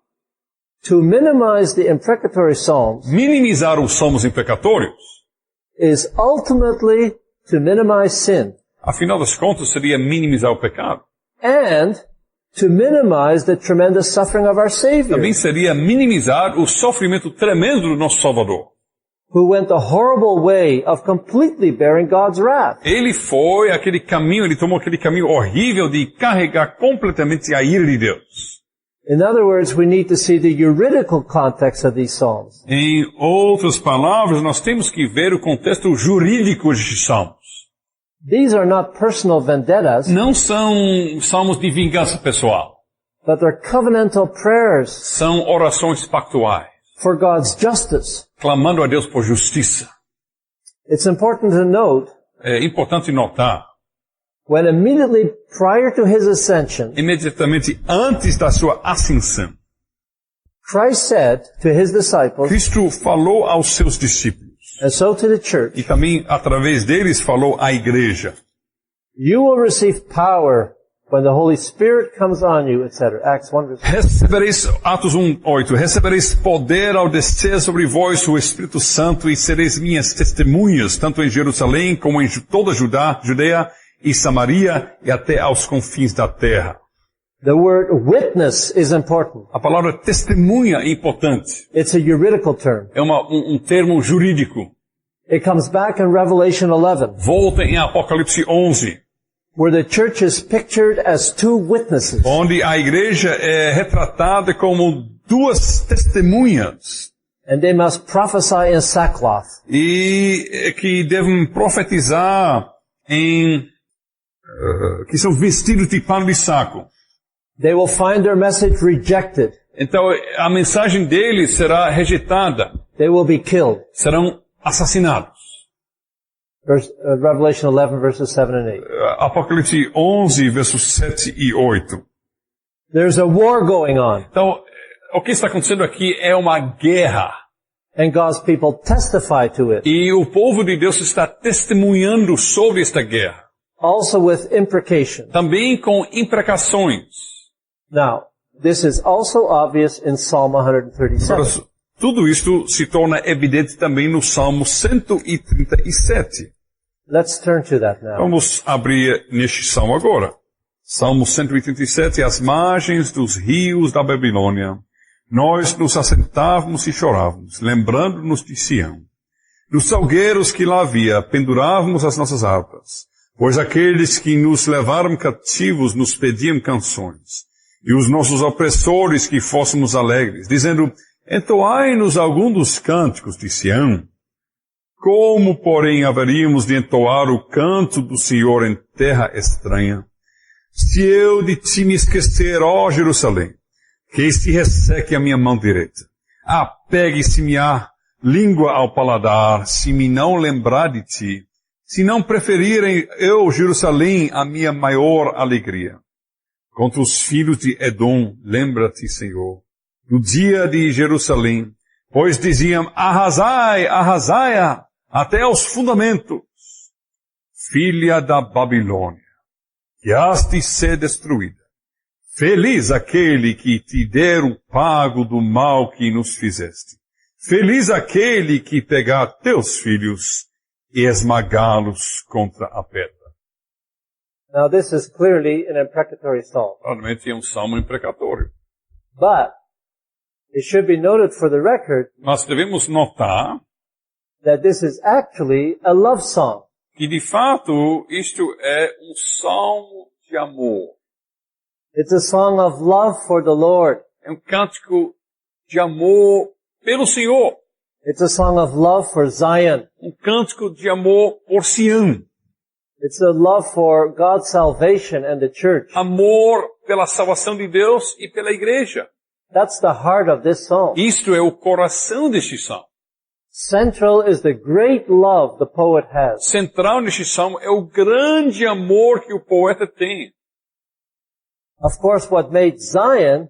To minimize the imprecatory Psalms Minimizar os salmos imprecatórios, is ultimately to minimize sin afinal das contas, seria minimizar o pecado. and to minimize the tremendous suffering of our Savior, Também seria minimizar o sofrimento tremendo do nosso Salvador. who went the horrible way of completely bearing God's wrath. Ele foi aquele caminho, ele tomou aquele caminho horrível de carregar completamente a ira de Deus. In other words, we need to see the juridical context of these Psalms. Em outras palavras, nós temos que ver o contexto jurídico destes salmos. These are not personal vendettas, não são salmos de vingança pessoal. but they're covenantal prayers São orações pactuais, for God's justice. clamando a Deus por justiça. It's important to note, É importante notar, when immediately prior to his ascension, imediatamente antes da sua ascensão, Christ said to his disciples, Cristo falou aos seus discípulos, and so to the church, e também através deles falou à igreja. you will receive power when the Holy Spirit comes on you, etc. Acts 1 verse 1. Recebereis, Atos 1:8, recebereis poder ao descer sobre vós o Espírito Santo e sereis minhas testemunhas, tanto em Jerusalém como em toda a Judeia e Samaria e até aos confins da terra. The word witness is important. A palavra testemunha é importante. It's a juridical term. É um termo jurídico. It comes back in Revelation 11, Volta em Apocalipse 11, where the church is pictured as two witnesses. onde a igreja é retratada como duas testemunhas And they must prophesy in sackcloth. e que devem profetizar que são vestidos de pano de saco. They will find their message rejected. Então a mensagem deles será rejeitada, They will be killed. serão assassinados. Revelation 11 verses 7 and 8. Apocalipse 11, versos 7 e 8. There's a war going on, Então, o que está acontecendo aqui é uma guerra. and God's people testify to it, E o povo de Deus está testemunhando sobre esta guerra. also with imprecation. Também com imprecações. Now, this is also obvious in Psalm 137. Agora, tudo isto se torna evidente também no Salmo 137. Let's turn to that now. Vamos abrir neste salmo agora. Salmo 137, às margens dos rios da Babilônia. Nós nos assentávamos e chorávamos, lembrando-nos de Sião. Nos salgueiros que lá havia, pendurávamos as nossas harpas, pois aqueles que nos levaram cativos nos pediam canções, e os nossos opressores que fôssemos alegres, dizendo, entoai-nos algum dos cânticos de Sião. Como, porém, haveríamos de entoar o canto do Senhor em terra estranha? Se eu de ti me esquecer, ó Jerusalém, que se resseque a minha mão direita. Apegue-se-me a língua ao paladar, se me não lembrar de ti, se não preferirem eu, Jerusalém, a minha maior alegria. Contra os filhos de Edom, lembra-te, Senhor, no dia de Jerusalém, pois diziam, arrasai, arrasai-a, até aos fundamentos. Filha da Babilônia, que has de ser destruída. Feliz aquele que te der o pago do mal que nos fizeste. Feliz aquele que pegar teus filhos e esmagá-los contra a pedra. Now this is clearly an imprecatory psalm. Claramente é um salmo imprecatório. But it should be noted for the record Nós devemos notar that this is actually a love song. que, de fato, isto é um salmo de amor. It's a song of love for the Lord. É um cântico de amor pelo Senhor. It's a song of love for Zion. Um cântico de amor por Sião. It's a love for God's salvation and the church. Amor pela salvação de Deus e pela igreja. That's the heart of this psalm. Isto é o coração deste salmo. Central is the great love the poet has. Central neste salmo é o grande amor que o poeta tem. Of course, what made Zion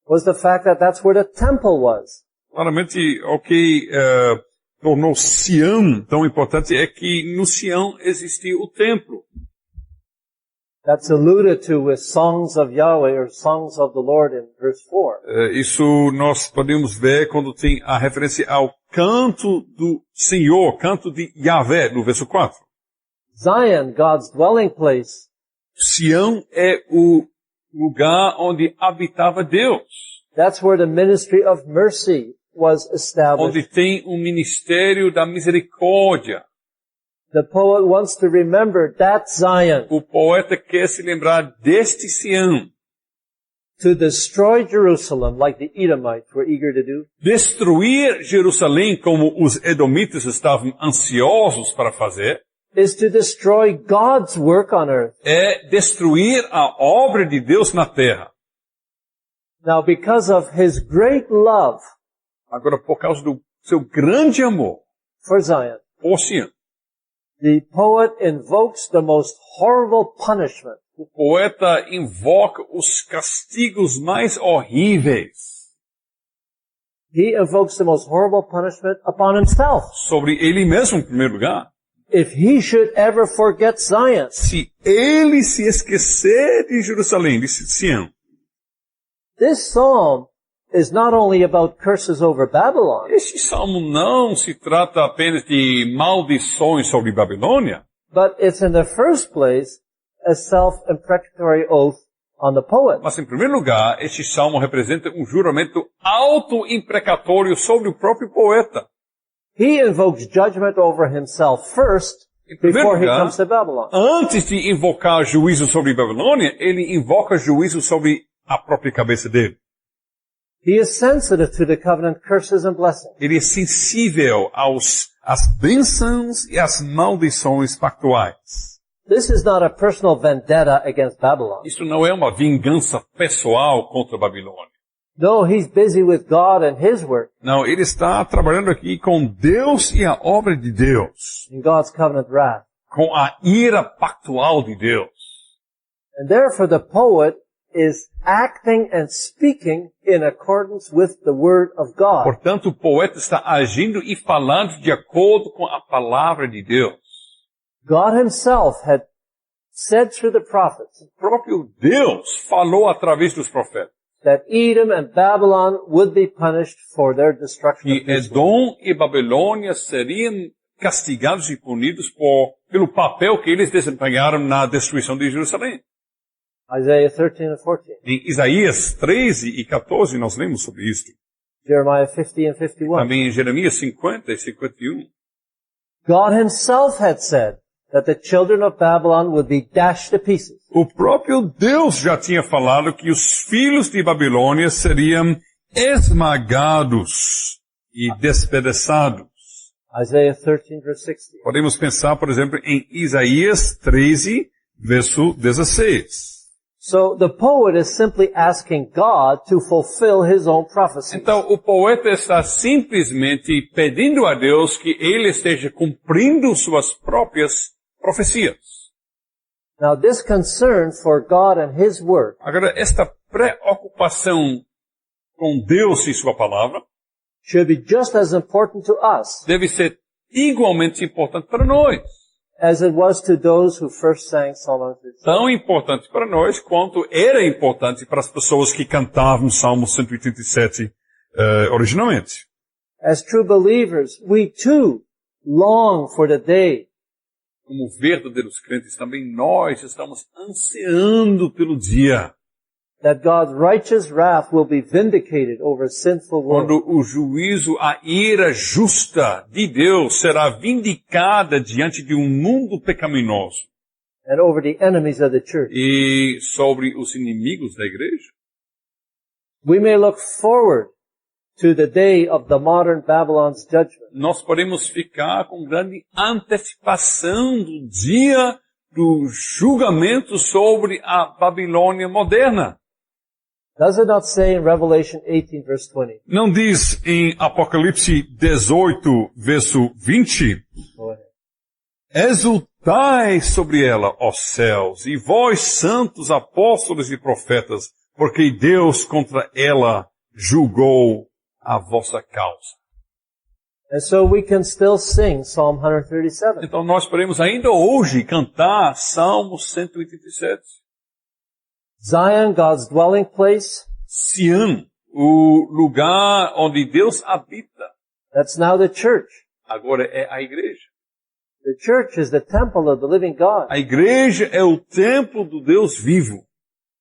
was the fact that that's where the temple was. Claramente, o que tornou Sião tão importante é que no Sião existia o templo. That's alluded to with songs of Yahweh or songs of the Lord in verse 4. Isso nós podemos ver quando tem a referência ao canto do Senhor, canto de Yahvé, no verso 4. Zion, God's dwelling place, Sião é o lugar onde habitava Deus, that's where the ministry of mercy was onde established. tem o ministério da misericórdia. The poet wants to remember that Zion, O poeta quer se lembrar deste Sião, to destroy Jerusalem like the Edomites were eager to do. destruir Jerusalém como os edomitas estavam ansiosos para fazer. is to destroy God's work on earth. É destruir a obra de Deus na terra. Now, because of his great love Agora, por causa do seu grande amor for Zion, por Sião, the poet invokes the most horrible punishment o poeta invoca os castigos mais horríveis he invokes the most horrible punishment upon himself. sobre ele mesmo, em primeiro lugar. If he should ever forget Zion, Se ele se esquecer de Jerusalém, de Sião, this psalm is not only about curses over Babylon, este salmo não se trata apenas de maldições sobre Babilônia, but it's in the first place a self-imprecatory oath on the poet. mas em primeiro lugar, este salmo representa um juramento auto-imprecatório sobre o próprio poeta. He invokes judgment over himself first before he comes to Babylon. Antes de invocar juízo sobre Babilônia, ele invoca juízo sobre a própria cabeça dele. He is sensitive to the covenant curses and blessings. Ele é sensível às bênçãos e às maldições pactuais. This is not a personal vendetta against Babylon. Isso não é uma vingança pessoal contra a Babilônia. No, he's busy with God and his work Não, ele está trabalhando aqui com Deus e a obra de Deus, in God's covenant wrath. com a ira pactual de Deus. And therefore the poet is acting and speaking in accordance with the word of God. Portanto, o poeta está agindo e falando de acordo com a palavra de Deus. God himself had said through the prophets O próprio Deus falou através dos profetas that Edom and Babylon would be punished for their destruction que of Israel. Edom e Babilônia seriam castigados e punidos pelo papel que eles desempenharam na destruição de Jerusalém. Isaiah 13 and 14. Em Isaías 13 e 14 nós lemos sobre isso. Jeremiah 50 and 51. Também em Jeremias 50 e 51. God himself had said that the children of Babylon would be dashed to pieces. O próprio Deus já tinha falado que os filhos de Babilônia seriam esmagados e despedaçados. Isaiah 13 verse 60. Podemos pensar, por exemplo, em Isaías 13, verso 16. So the poet is simply asking God to fulfill his own prophecy. Então, o poeta está simplesmente pedindo a Deus que ele esteja cumprindo suas próprias profecias. Now this concern for God and his work Agora, esta preocupação com Deus e sua palavra should be just as important to us deve ser igualmente importante para nós. as it was to those who first sang Psalm 137. Tão importante para nós quanto era importante para as pessoas que cantavam Salmo 187 originalmente. As true believers, we too long for the day Como verdadeiros crentes, também nós estamos ansiando pelo dia that God's righteous wrath will be vindicated over a sinful world. quando o juízo, a ira justa de Deus será vindicada diante de um mundo pecaminoso And over the enemies of the church. e sobre os inimigos da igreja. We may look forward to the day of the modern Babylon's judgment. Nós podemos ficar com grande antecipação do dia do julgamento sobre a Babilônia moderna. Does it not say in Revelation 18 verse 20? Não diz em Apocalipse 18, verso 20, Go ahead. exultai sobre ela, ó céus, e vós santos apóstolos e profetas, porque Deus contra ela julgou a vossa causa. And so we can still sing Psalm 137. Então nós podemos ainda hoje cantar Salmo 187. Zion, God's dwelling place, Sião, o lugar onde Deus habita, that's now the church. agora é a igreja. The church is the temple of the living God. A igreja é o templo do Deus vivo.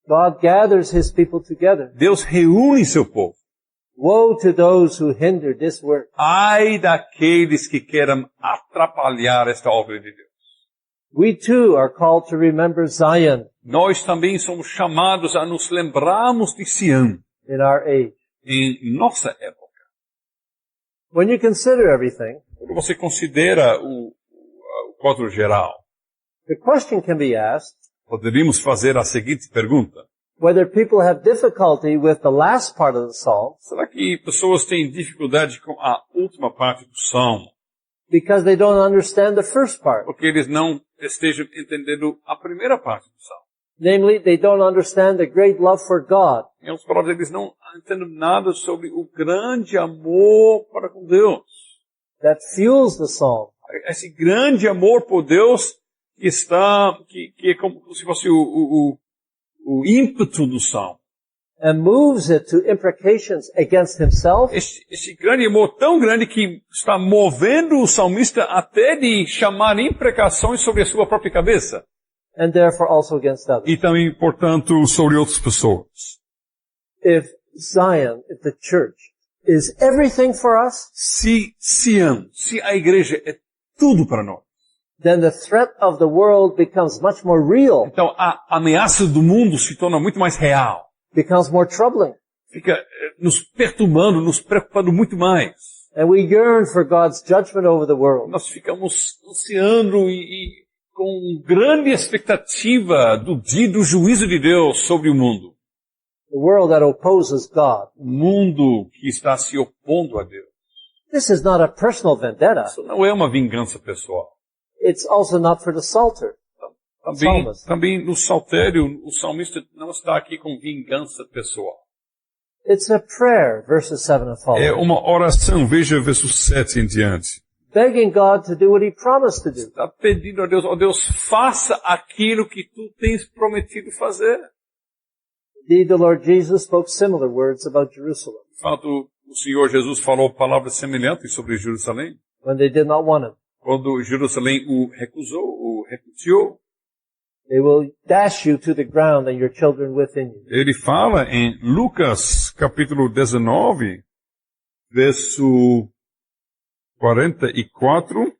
God gathers his people together. Deus reúne seu povo. Woe to those who hinder this work. Ai daqueles que queiram atrapalhar esta obra de Deus. We too are called to remember Zion Nós também somos chamados a nos lembrarmos de Sião in our age. em nossa época. When you consider everything, Quando você considera o quadro geral. The question can be asked Poderíamos fazer a seguinte pergunta. whether people have difficulty with the last part of the psalm Será que pessoas têm dificuldade com a última parte do Salmo? because they don't understand the first part. Porque eles não estejam entendendo a primeira parte do Salmo. Namely, they don't understand the great love for God. Em outras palavras, eles não entendem nada sobre o grande amor para com Deus. That fuels the psalm. Esse grande amor por Deus que é como se fosse o ímpeto do Salmo. And moves it to imprecations against himself Esse grande amor tão grande que está movendo o salmista até de chamar imprecações sobre a sua própria cabeça. and therefore also against others. E também, portanto, sobre outras pessoas. If Zion, if the church, is everything for us, Se Sião, se a igreja é tudo para nós, then the threat of the world becomes much more real, então a ameaça do mundo se torna muito mais real. becomes more troubling. Fica nos perturbando, nos preocupando muito mais. And we yearn for God's judgment over the world. Nós ficamos ansiando e com grande expectativa do dia do juízo de Deus sobre o mundo. The world that opposes God. O mundo que está se opondo a Deus. This is not a personal vendetta. Isso não é uma vingança pessoal. It's also not for the Psalter. Também no saltério, o salmista não está aqui com vingança pessoal. It's a prayer, verses 7 and É following. uma oração, veja verso 7 em diante. Begging God to do what He promised to do. Está pedindo a Deus, ó Deus, faça aquilo que tu tens prometido fazer. Indeed, the Lord Jesus spoke similar words about Jerusalem De fato, o Senhor Jesus falou palavras semelhantes sobre Jerusalém. when they did not want Him. Quando Jerusalém o recusou, o repudiou, They will dash you to the ground and your children within you. ele fala em Lucas capítulo 19, verso 44,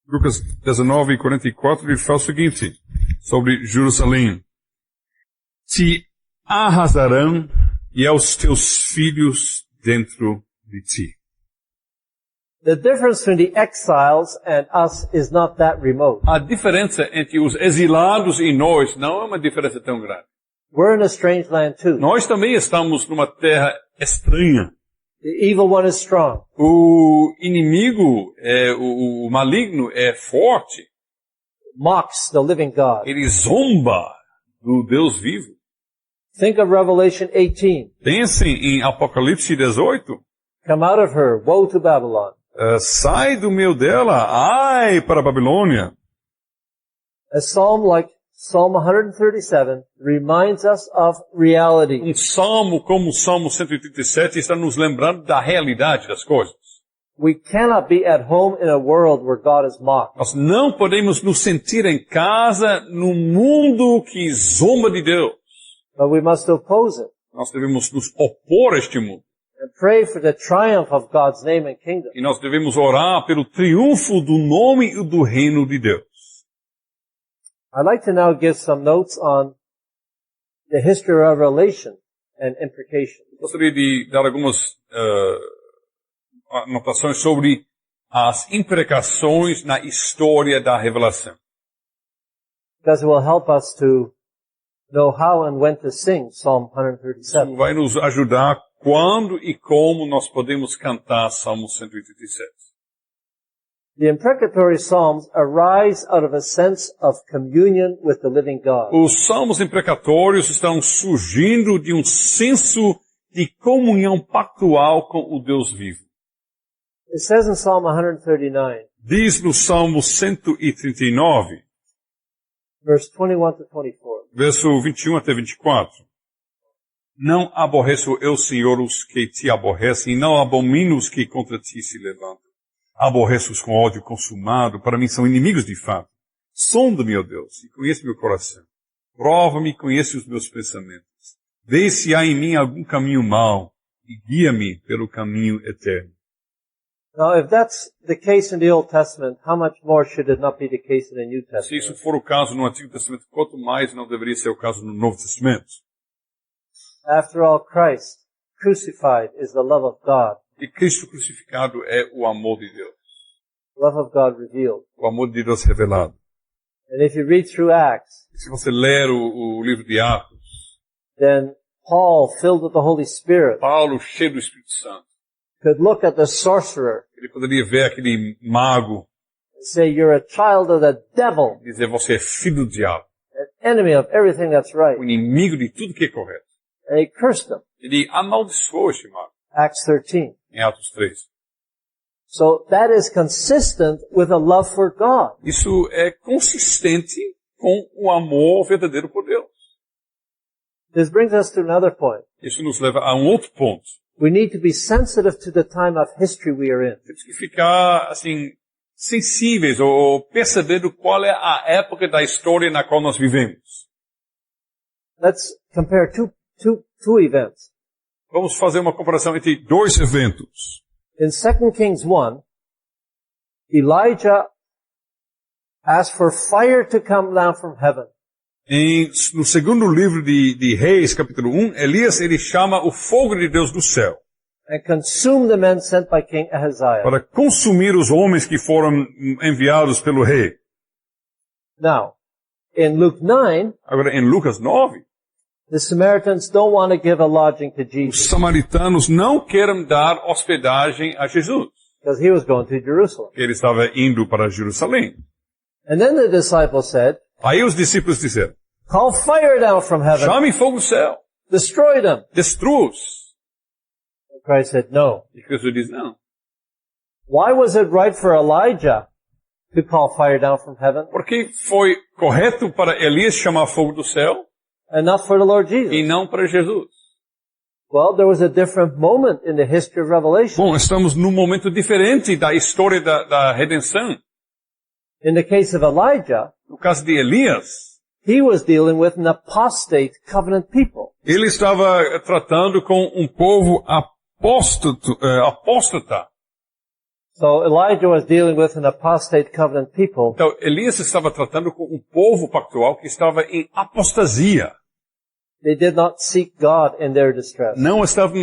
Lucas 19, 44, ele fala o seguinte, sobre Jerusalém. Te arrasarão e aos teus filhos dentro de ti. The difference between the exiles and us is not that remote. A diferença entre os exilados e nós não é uma diferença tão grande. We're in a strange land too. Nós também estamos numa terra estranha. The evil one is strong. O inimigo, o maligno é forte. Mocks the living God. Ele zomba do Deus vivo. Think of Revelation 18. Pensem em Apocalipse 18. Come out of her, woe to Babylon. Sai do meio dela, ai para a Babilônia. A psalm like Psalm 137 reminds us of reality. Um salmo como o Salmo 137 está nos lembrando da realidade das coisas. We cannot be at home in a world where God is mocked. Nós não podemos nos sentir em casa no mundo que zomba de Deus. But we must oppose it Nós devemos nos opor a este mundo. and pray for the triumph of God's name and kingdom. E nós devemos orar pelo triunfo do nome e do reino de Deus. I'd like to now give some notes on the history of revelation and imprecation. Gostaria de dar algumas anotações sobre as imprecações na história da revelação. Because it will help us to know how and when to sing Psalm Isso 137. vai nos ajudar quando e como nós podemos cantar Salmo 137. The imprecatory psalms arise out of a sense of communion with the living God. Os salmos imprecatórios estão surgindo de um senso de comunhão pactual com o Deus vivo. It says in Psalm 139, Diz no Salmo 139, verse 21 to 24, verso 21 até 24. Não aborreço eu, Senhor, os que te aborrecem, e não abomino os que contra ti se levantam. Aborreço-os com ódio consumado, para mim são inimigos de fato. Sonda-me, ó Deus, e conhece meu coração. Prova-me e conhece os meus pensamentos. Vê se há em mim algum caminho mau, e guia-me pelo caminho eterno. Now, if that's the case in the Old Testament, how much more should it not be the case in the New Se isso Testament? for o caso no Antigo Testamento, quanto mais não deveria ser o caso no Novo Testamento. After all, Christ crucified is the love of God, E Cristo crucificado é o amor de Deus. love of God revealed. o amor de Deus revelado. And if you read through Acts, Se você ler o livro de Atos, then Paul, filled with the Holy Spirit, Paulo, cheio do Espírito Santo, could look at the sorcerer ele poderia ver aquele mago and say, you're a child of the devil, e dizer, você é filho do diabo, an enemy of everything that's right. o inimigo de tudo que é correto. And he cursed them. Ele amaldiçoou este mago, Acts 13. em Atos 3. So that is consistent with a love for God. Isso é consistente com o amor verdadeiro por Deus. This brings us to another point. Isso nos leva a um outro ponto. We need to be sensitive to the time of history we are in. Temos que ficar, assim, sensíveis ou percebendo qual é a época da história na qual nós vivemos. Let's compare two events. Vamos fazer uma comparação entre dois eventos. In 2 Kings 1, Elijah asked for fire to come down from heaven. No segundo livro de Reis, capítulo 1, Elias, ele chama o fogo de Deus do céu And consume the men sent by King Ahaziah. para consumir os homens que foram enviados pelo rei. Now, in Luke 9, Agora, em Lucas 9, the Samaritans don't want to give a lodging to os Jesus samaritanos não querem dar hospedagem a Jesus, because he was going to Jerusalem. porque ele estava indo para Jerusalém. And then the disciples said, Aí os discípulos disseram, call fire down from heaven, chame fogo do céu, destroy them. destrua-os. And Christ said, no. E Jesus diz, não. Why was it right for Elijah to call fire down from heaven Porque foi correto para Elias chamar fogo do céu and not for the Lord e Jesus? não para Jesus. Well, there was a different moment in the history of Revelation. Bom, estamos num momento diferente da história da redenção. In the case of Elijah, No caso de Elias, he was dealing with an apostate covenant people. ele estava tratando com um povo apóstata. So Elijah was dealing with an apostate covenant people. Então, Elias estava tratando com um povo pactual que estava em apostasia. They did not seek God in their distress. Não estavam,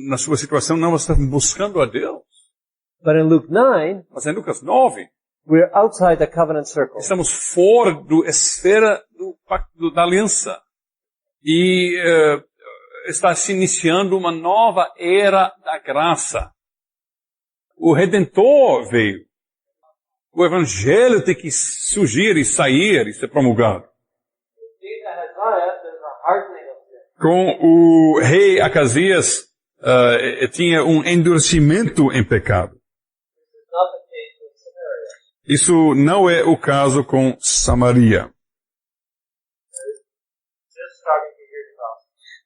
na sua situação, não estavam buscando a Deus. But in Luke 9, Mas em Lucas 9, we're outside the covenant circle. estamos fora da esfera do pacto da aliança. E está se iniciando uma nova era da graça. O Redentor veio. O Evangelho tem que surgir e sair e ser promulgado. Com o rei Acasias, tinha um endurecimento em pecado. Isso não é o caso com Samaria.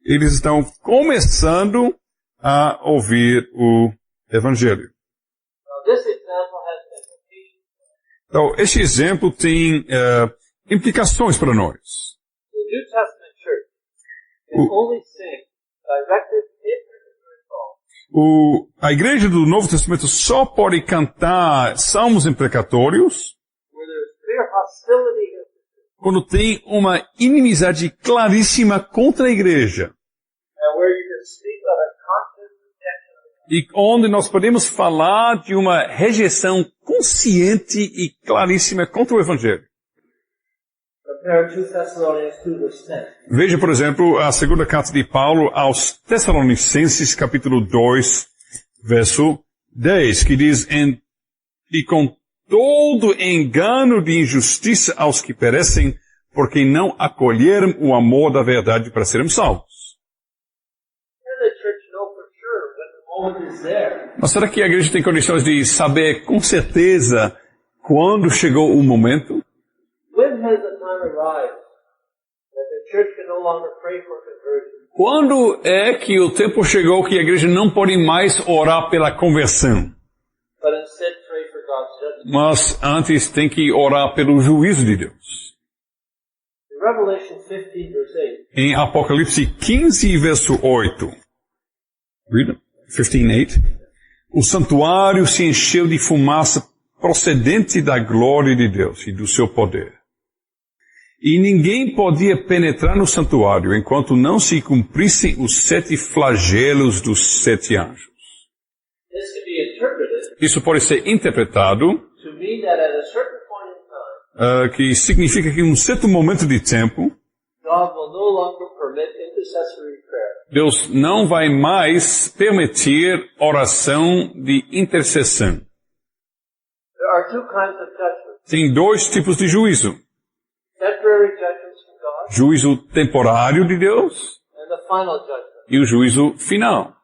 Eles estão começando a ouvir o Evangelho. Então, este exemplo tem implicações para nós. A igreja do Novo Testamento só pode cantar salmos imprecatórios quando tem uma inimizade claríssima contra a igreja. E onde nós podemos falar de uma rejeição consciente e claríssima contra o Evangelho. Veja, por exemplo, a segunda carta de Paulo aos Tessalonicenses, capítulo 2, verso 10, que diz, e com todo engano de injustiça aos que perecem, porque não acolheram o amor da verdade para serem salvos. Mas será que a igreja tem condições de saber com certeza quando chegou o momento? Quando é que o tempo chegou que a igreja não pode mais orar pela conversão? Mas antes tem que orar pelo juízo de Deus. Em Apocalipse 15, verso 8. Read 15:8. O santuário se encheu de fumaça procedente da glória de Deus e do seu poder. E ninguém podia penetrar no santuário enquanto não se cumprissem os 7 flagelos dos 7 anjos. Isso pode ser interpretado que significa que em um certo momento de tempo, God will no longer permit intercessory prayer. Deus não vai mais permitir oração de intercessão. There are two kinds of judgment. Tem dois tipos de juízo. Temporary judgments from God Juízo temporário de Deus and the final judgment. e o juízo final.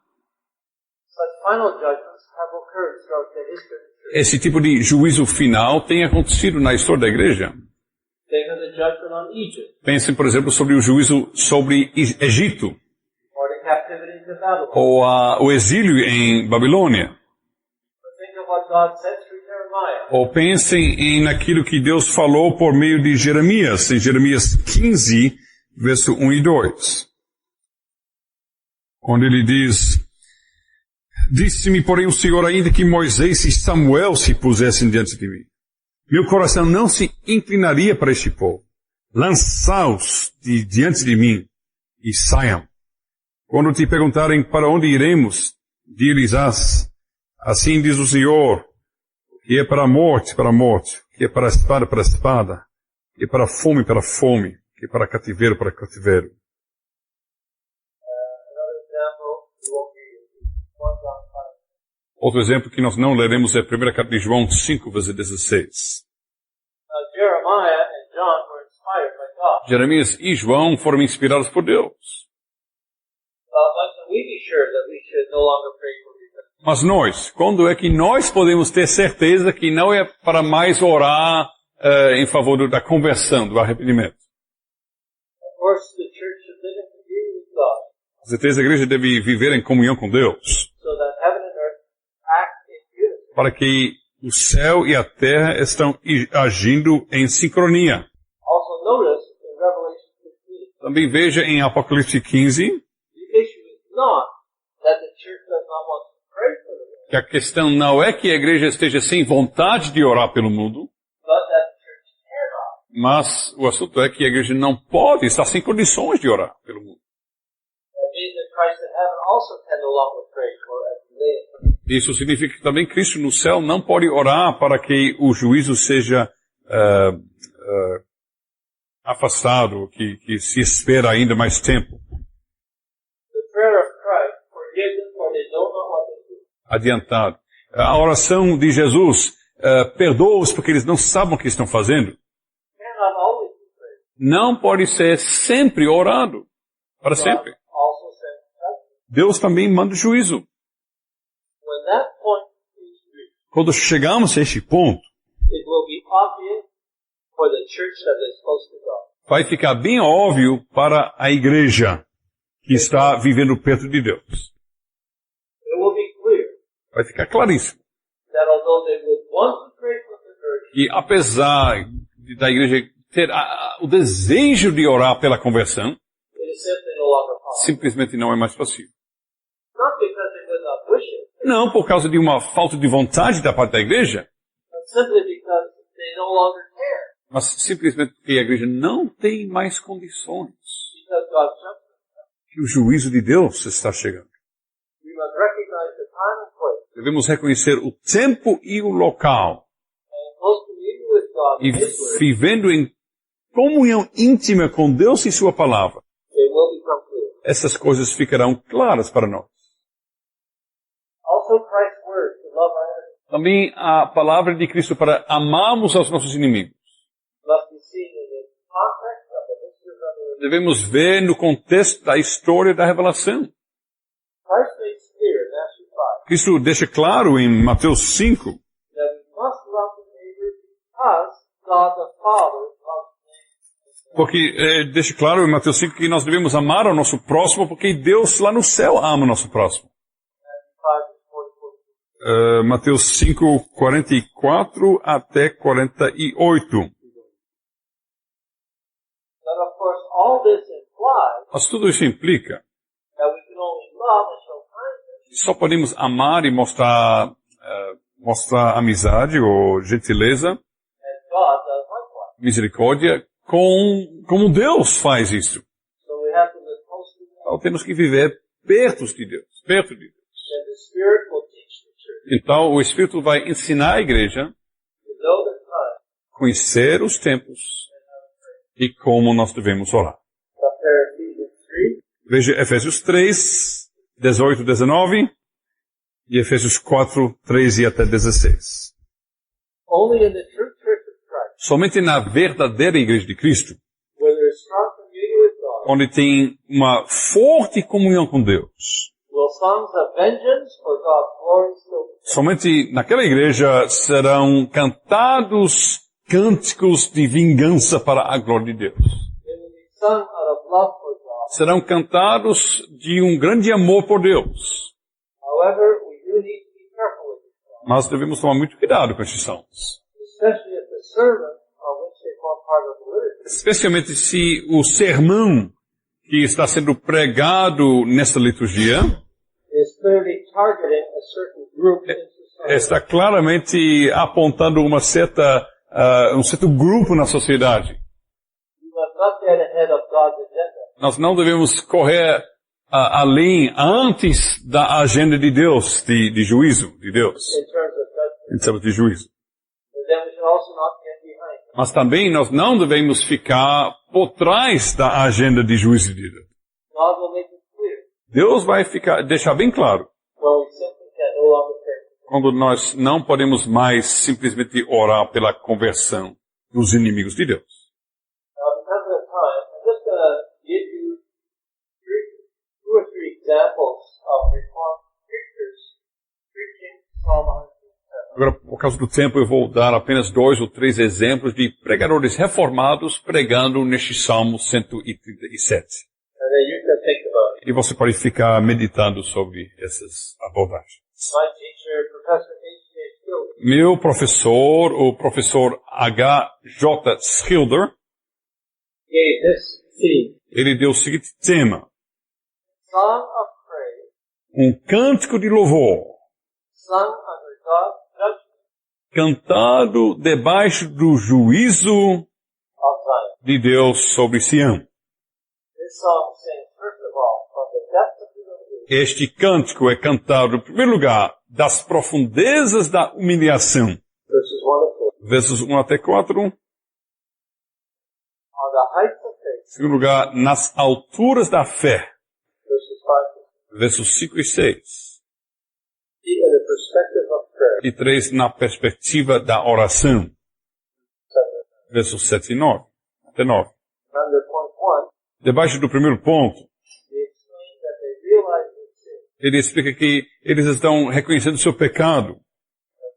Such final judgments have occurred throughout the history of the church. Esse tipo de juízo final tem acontecido na história da igreja. Think of the judgment on Egypt Pensem, por exemplo, sobre o juízo sobre Egito, or the captivity to Babylon. ou o exílio em Babilônia. But think of what God said through Jeremiah. Ou pensem naquilo que Deus falou por meio de Jeremias, em Jeremias 15, verso 1 e 2. Onde ele diz: Disse-me, porém, o Senhor, ainda que Moisés e Samuel se pusessem diante de mim, meu coração não se inclinaria para este povo. Lançaos diante de mim e saiam. Quando te perguntarem para onde iremos, dir-lhes-ás: assim diz o Senhor, que é para a morte, que é para a espada, que é para a fome, que é para cativeiro, para cativeiro. Another example, we won't read it. 1 John 5. Outro exemplo que nós não leremos é a primeira carta de João 5, verso 16. Jeremiah and John were inspired by God. Jeremias e João foram inspirados por Deus. When can we be sure that we should no longer pray for repentance? Mas nós, quando é que nós podemos ter certeza que não é para mais orar em favor da conversão, do arrependimento? Of course, the church should live in communion with God, Com certeza a igreja deve viver em comunhão com Deus, so that heaven and earth act in unity. para que o céu e a terra estão agindo em sincronia. Also notice in Revelation 15, Também veja em Apocalipse 15 the issue is not that the church does not want to pray for the world, que a questão não é que a igreja esteja sem vontade de orar pelo mundo, but that the church cannot. mas o assunto é que a igreja não pode estar sem condições de orar pelo mundo. That means that Christ in heaven also can no longer pray for as we live. Isso significa que também Cristo no céu não pode orar para que o juízo seja afastado, que se espera ainda mais tempo. The prayer of Christ, forgive them for they don't know what they do. Adiantado. A oração de Jesus, perdoa-os porque eles não sabem o que estão fazendo, Cannot always be prayed. não pode ser sempre orado. Para sempre. God also sends judgment. Deus também manda juízo. When that point is reached, Quando chegamos a este ponto, it will be obvious for the church that is close to God. vai ficar bem óbvio para a igreja que está vivendo perto de Deus. It will be clear Vai ficar claríssimo. that although they would want to pray for conversion, E apesar da igreja ter o desejo de orar pela conversão, it is simply no longer possible. simplesmente não é mais possível. Not because they would not wish it, Não por causa de uma falta de vontade da parte da igreja, but simply because they no longer care. mas simplesmente porque a igreja não tem mais condições. Because God's judgment. Que o juízo de Deus está chegando. We must recognize the time and place Devemos reconhecer o tempo e o local. and in close communion with God E and His Word, vivendo em comunhão íntima com Deus e sua palavra, it will become clear. essas coisas ficarão claras para nós. Also Christ's word to love our enemies Também a palavra de Cristo para amarmos aos nossos inimigos. must be seen in the context of the history of Revelation. Devemos ver no contexto da história da revelação. Christ makes clear in Matthew 5 Cristo deixa claro em Mateus 5 that we must love the neighbor because God the Father loves the neighbor. porque deixa claro em Mateus 5 que nós devemos amar ao nosso próximo porque Deus lá no céu ama o nosso próximo. Mateus 5, 44 até 48. But of course, all this implies Mas tudo isso implica that we can only love and show kindness que só podemos amar e mostrar amizade ou gentileza, as God does likewise. misericórdia, como Deus faz isso. So we have to live close to God. Então temos que viver perto de Deus. And the Spirit will teach the church Então o Espírito vai ensinar a igreja to know the time conhecer os tempos e como nós devemos orar. Veja Efésios 3, 18, 19 e Efésios 4, 13 até 16. Only in the true church of Christ, Somente na verdadeira Igreja de Cristo, where there is strong communion with God, onde tem uma forte comunhão com Deus, will songs of vengeance for God's glory still be sung. somente naquela igreja serão cantados cânticos de vingança para a glória de Deus. They will be sung out of love for God. Serão cantados de um grande amor por Deus. However, we do need to be careful with these songs, Mas devemos tomar muito cuidado com estes salmos. especially if the sermon on which they form part of the liturgy Especialmente se o sermão que está sendo pregado nesta liturgia is clearly targeting a certain group in society. está claramente apontando um certo grupo na sociedade. We must not get ahead of God's agenda. Nós não devemos correr além, antes da agenda de Deus, de juízo de Deus, In terms of judgment. em termos de juízo. But then we should also not get behind. Mas também nós não devemos ficar por trás da agenda de juízo de Deus. God will make it clear Deus vai deixar bem claro when we simply can no longer pray. quando nós não podemos mais simplesmente orar pela conversão dos inimigos de Deus. Now, because of time, I'm just going to give you two or three examples of Reformed preachers preaching Psalm 107. Agora, por causa do tempo, eu vou dar apenas 2 ou 3 exemplos de pregadores reformados pregando neste Salmo 137. And then you can think about it. E você pode ficar meditando sobre essas abordagens. My teacher, Professor H.J. Schilder, Meu professor, o professor H.J. Schilder, gave this theme: ele deu o seguinte tema: Song of Praise, um cântico de louvor, sung under God's judgment cantado debaixo do juízo of Zion. de Deus sobre Sião. This song sings, first of all, from the depths of humility, Este cântico é cantado, em primeiro lugar, das profundezas da humilhação. verses 1 to 4. Versos 1 até 4. Em On the heights of faith, segundo lugar, nas alturas da fé. verses 5 to 6. Versos 5 e 6. In the perspective of prayer, E 3, na perspectiva da oração. 7. Versos 7 e 9. Até 9. Under point 1, Debaixo do primeiro ponto, he explains that they realize their sin. ele explica que eles estão reconhecendo o seu pecado.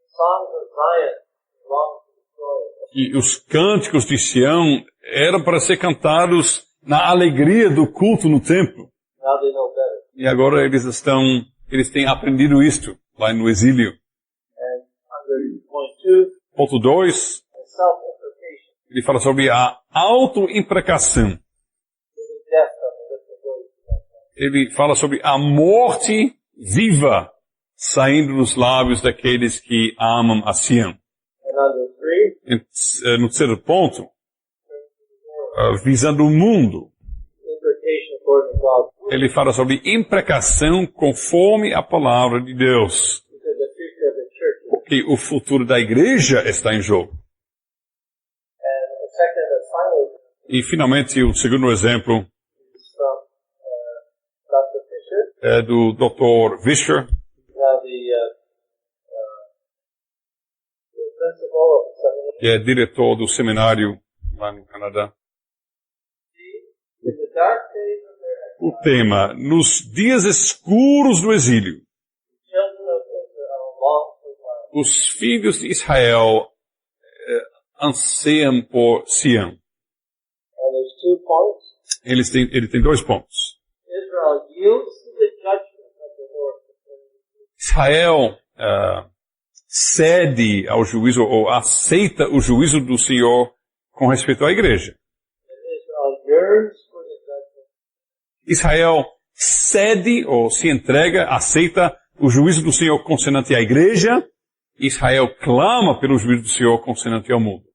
Songs of Zion belong to the joy. E os cânticos de Sião eram para ser cantados na alegria do culto no templo. Now they know better. E agora eles têm aprendido isto lá no exílio. And under point 2, Ponto 2, self-imprecation, ele fala sobre a auto-imprecação. meaning death of the living God. Ele fala sobre a morte viva saindo dos lábios daqueles que amam a Sião. And under 3, No terceiro ponto, visando o mundo, imprecation according to God's will, ele fala sobre imprecação conforme a palavra de Deus. because the future of the church. Porque o futuro da igreja está em jogo. And the second and final E finalmente o segundo exemplo is from Dr. Fisher. é do Dr. Vischer, Now the principal of the seminary. que é diretor do seminário lá no Canadá. In the dark days of their exile, O tema, nos dias escuros do exílio, children of Israel long for life. os filhos de Israel anseiam por Sião. And there's 2 points. Ele tem 2 pontos. Israel yields to the judgment of the Lord. Israel cede ao juízo ou aceita o juízo do Senhor com respeito à igreja. And Israel yearns for the judgment. Israel cede ou se entrega, aceita o juízo do Senhor concernente à igreja. Israel clama pelo juízo do Senhor concernente ao mundo.